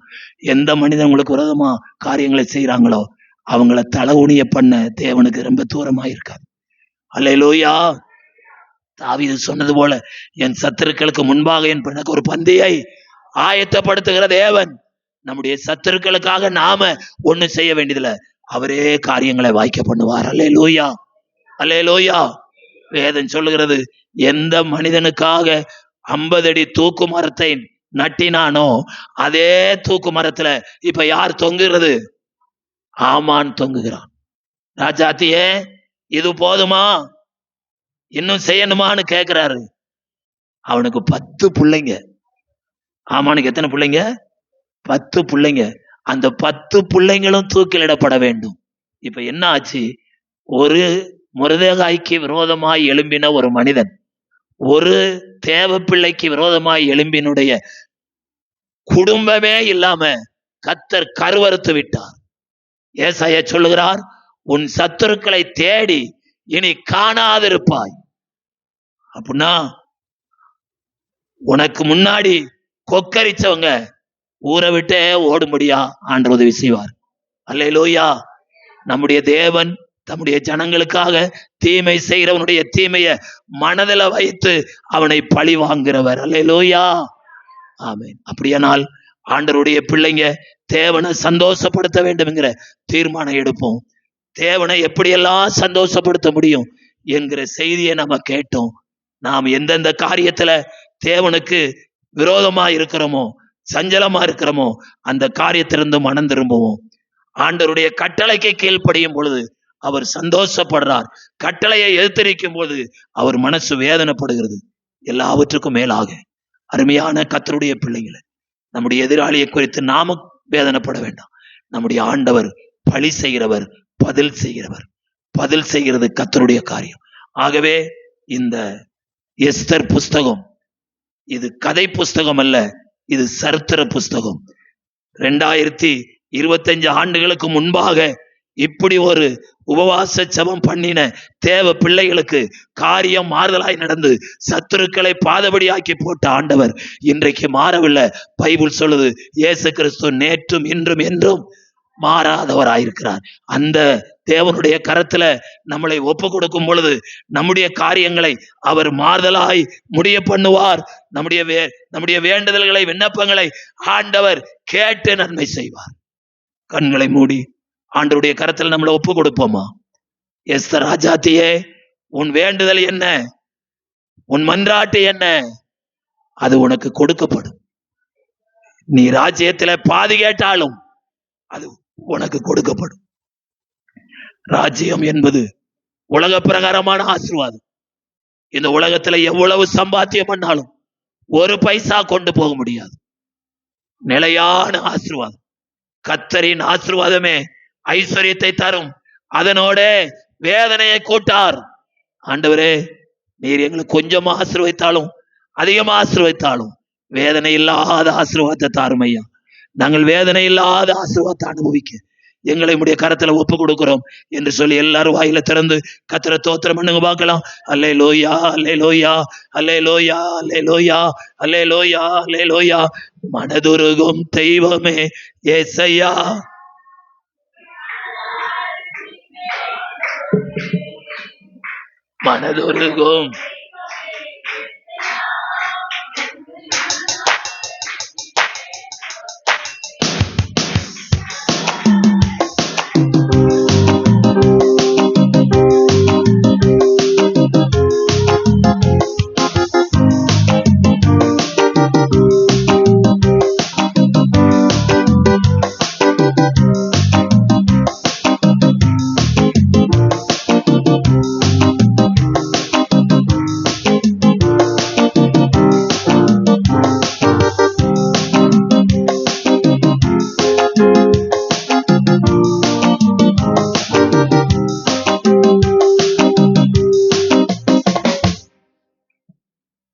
எந்த மனிதன் உங்களுக்கு விரோதமா காரியங்களை செய்யறாங்களோ, அவங்கள தலகுனிய பண்ண தேவனுக்கு ரொம்ப தூரமா இருக்காது. அல்லேலூயா. தாவீது சொன்னது போல, என் சத்துருக்களுக்கு முன்பாக என் பிறகு ஒரு பந்தியை ஆயத்தப்படுத்துகிற தேவன். நம்முடைய சத்துருக்களுக்காக நாம ஒண்ணு செய்ய வேண்டியதில்லை, அவரே காரியங்களை வாய்க்க பண்ணுவார். அல்லேலூயா, அல்லேலூயா. வேதம் சொல்லுகிறது, எந்த மனிதனுக்காக 50 அடி தூக்கு மரத்தை நட்டினானோ அதே தூக்கு மரத்துல இப்ப யார் தொங்குகிறது? ஆமான் தொங்குகிறான். ராஜாத்தியே இது போதுமா, இன்னும் செய்யணுமான்னு கேட்கிறாரு. அவனுக்கு 10 பிள்ளைங்க. ஆமானுக்கு எத்தனை பிள்ளைங்க? 10 பிள்ளைங்க. அந்த 10 பிள்ளைங்களும் தூக்கிலிடப்பட வேண்டும். இப்ப என்ன ஆச்சு? ஒரு மொர்தெகாய்க்கு விரோதமாய் எழும்பின ஒரு மனிதன், ஒரு தேவ பிள்ளைக்கு விரோதமாய் எழும்பினுடைய குடும்பமே இல்லாம கர்த்தர் கருவறுத்து விட்டார். ஏசாயா சொல்லுகிறார், உன் சத்துருக்களை தேடி இனி காணாதிருப்பாய். அப்படின்னா உனக்கு முன்னாடி கொக்கரிச்சவங்க ஊரை விட்டே ஓடும்படியா ஆண்டவர் உதவி செய்வார். அல்லேலூயா. நம்முடைய தேவன் தம்முடைய ஜனங்களுக்காக தீமை செய்கிறவனுடைய தீமையை மனதில் வைத்து அவனை பழி வாங்குகிறவர். அல்லேலூயா, ஆமென். அப்படியானால் ஆண்டவருடைய பிள்ளைங்க தேவனை சந்தோஷப்படுத்த வேண்டும்ங்கிற தீர்மானம் எடுப்போம். தேவனை எப்படியெல்லாம் சந்தோஷப்படுத்த முடியும் என்கிற செய்தியை நம்ம கேட்டோம். நாம் எந்தெந்த காரியத்துல தேவனுக்கு விரோதமா இருக்கிறோமோ, சஞ்சலமா இருக்கிறோமோ, அந்த காரியத்திலிருந்து மனம் திரும்புவோம். ஆண்டவருடைய கட்டளைக்கு கீழ்ப்படியும் பொழுது அவர் சந்தோஷப்படுறார். கட்டளையை எதிர்த்து பொழுது அவர் மனசு வேதனைப்படுகிறது. எல்லாவற்றுக்கும் மேலாக அருமையான கர்த்தருடைய பிள்ளைகளை, நம்முடைய எதிராளியை குறித்து நாமும் வேதனைப்பட வேண்டாம். நம்முடைய ஆண்டவர் பழி செய்கிறவர், பதில் செய்கிறவர். பதில் செய்கிறது கர்த்தருடைய காரியம். ஆகவே இந்த எஸ்தர் புஸ்தகம் இது கதை புஸ்தகம் அல்ல, இது சரித்திர புஸ்தகம். 2025 ஆண்டுகளுக்கு முன்பாக இப்படி ஒரு உபவாச ஜெபம் பண்ணின தேவ பிள்ளைகளுக்கு காரியம் மாறுதலாய் நடந்து சத்துருக்களை பாதபடியாக்கி போட்ட ஆண்டவர் இன்றைக்கு மாறவில்லை. பைபிள் சொல்லுது, இயேசு கிறிஸ்து நேற்றும் இன்றும் என்றும் மாறாதவராயிருக்கிறார். அந்த தேவனுடைய கரத்துல நம்மளை ஒப்பு கொடுக்கும் பொழுது நம்முடைய காரியங்களை அவர் மாறுதலாய் முடிய பண்ணுவார். நம்முடைய வேண்டுதல்களை, விண்ணப்பங்களை ஆண்டவர் கேட்டு நன்மை செய்வார். கண்களை மூடி ஆண்டவருடைய கரத்துல நம்மளை ஒப்பு கொடுப்போமா? எஸ்தர் ராஜாத்தியே, உன் வேண்டுதல் என்ன? உன் மன்றாட்டு என்ன? அது உனக்கு கொடுக்கப்படும். நீ ராஜ்யத்துல பாதி கேட்டாலும் அது உனக்கு கொடுக்கப்படும். ராஜ்யம் என்பது உலக பிரகாரமான ஆசீர்வாதம். இந்த உலகத்துல எவ்வளவு சம்பாத்தியம் பண்ணாலும் ஒரு பைசா கொண்டு போக முடியாது. நிலையான ஆசீர்வாதம், கர்த்தரின் ஆசீர்வாதமே ஐஸ்வர்யத்தை தரும், அதனோட வேதனையை கூட்டார். ஆண்டவரே, நீர் எங்களுக்கு கொஞ்சமா ஆசீர்வதித்தாலும் அதிகமா ஆசீர்வதித்தாலும் வேதனை இல்லாத ஆசீர்வாதத்தை தாரும் ஐயா. நாங்கள் வேதனை இல்லாத ஆசீர்வாதத்தை அனுபவிக்க எங்களை உடைய கரத்துல ஒப்பு கொடுக்கிறோம் என்று சொல்லி எல்லாரும் வாயில திறந்து கர்த்தரை ஸ்தோத்திரம் பண்ணுங்க பார்க்கலாம். அல்லேலூயா, அல்லேலூயா, அல்லேலூயா, அல்லேலூயா, அல்லேலூயா, அல்லேலூயா. மனதுருகும் தெய்வமே ஏசையா, மனதுருகும்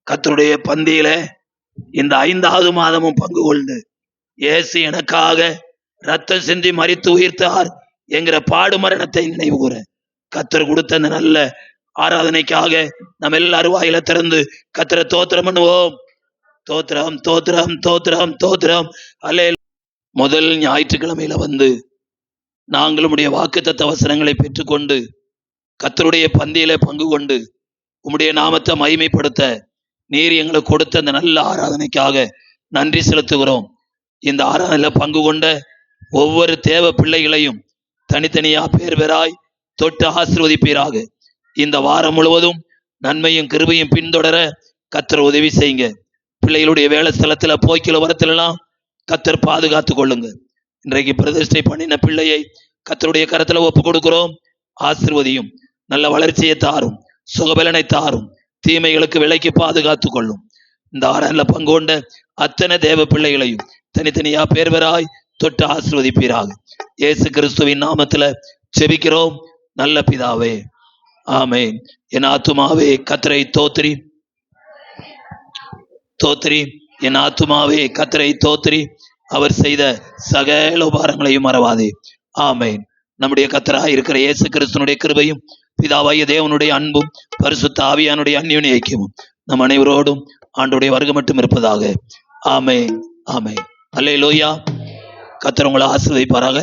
கர்த்தருடைய பந்தியில இந்த 5வது மாதமும் பங்கு கொண்டு இயேசு எனக்காக ரத்தம் சிந்தி மரித்து உயிர்த்தார் என்கிற பாடு மரணத்தை நினைவு கூற கர்த்தர் கொடுத்த அந்த நல்ல ஆராதனைக்காக நம்ம எல்லாரும் வாயில திறந்து கர்த்தரை ஸ்தோத்திரம் பண்ணுவோம். தோத்திரம், தோத்திரம், தோத்திரம், தோத்திரம். அல்லே, முதல் ஞாயிற்றுக்கிழமையில வந்து நாங்கள் உடைய வாக்குத்தத்த வசனங்களை பெற்றுக்கொண்டு கர்த்தருடைய பந்தியில பங்கு கொண்டு உம்முடைய நாமத்தை மகிமைப்படுத்த நீர் எங்களுக்கு கொடுத்த அந்த நல்ல ஆராதனைக்காக நன்றி செலுத்துகிறோம். இந்த ஆராதனையில பங்கு கொண்ட ஒவ்வொரு தேவ பிள்ளைகளையும் தனித்தனியா பேர் பேராய் தொட்டு ஆசீர்வதிப்பீராக. இந்த வாரம் முழுவதும் நன்மையும் கிருபையும் பின்தொடர கர்த்தர் உதவி செய்யுங்க. பிள்ளைகளுடைய வேலை ஸ்தலத்துல போய்க்கில வரத்துலாம் கர்த்தர் பாதுகாத்து கொள்ளுங்க. இன்றைக்கு பிரதிஷ்டை பண்ணின பிள்ளையை கர்த்தருடைய கரத்துல ஒப்பு கொடுக்கிறோம். ஆசீர்வதியும், நல்ல வளர்ச்சியை தாரும், சுகபலனை தாரும், தீமைகளுக்கு விலைக்கு பாதுகாத்து கொள்ளும். இந்த ஆராதனையில பங்கு கொண்ட அத்தனை தேவ பிள்ளைகளையும் தனித்தனியா பேர்வராய் தொட்டு ஆசீர்வதிப்பீராக. இயேசு கிறிஸ்துவின் நாமத்துல ஜெபிக்கிறோம் நல்ல பிதாவே, ஆமென். என் ஆத்துமாவே கர்த்தரை தோத்திரி, தோத்திரி. என் ஆத்துமாவே கர்த்தரை தோத்திரி, அவர் செய்த சகல உபகாரங்களையும் மறவாதே. ஆமென். நம்முடைய கர்த்தராய் இருக்கிற இயேசு கிறிஸ்துனுடைய கிருபையும் பிதாவாகிய தேவனுடைய அன்பும் பரிசுத்த ஆவியானுடைய அந்யோன்ய ஐக்கியமும் நம் அனைவரோடும் ஆண்டவருடைய வருகை மட்டும் இருப்பதாக. ஆமென், ஆமென். அல்லேலூயா. கர்த்தர் உங்களை ஆசீர்வதிப்பாராக.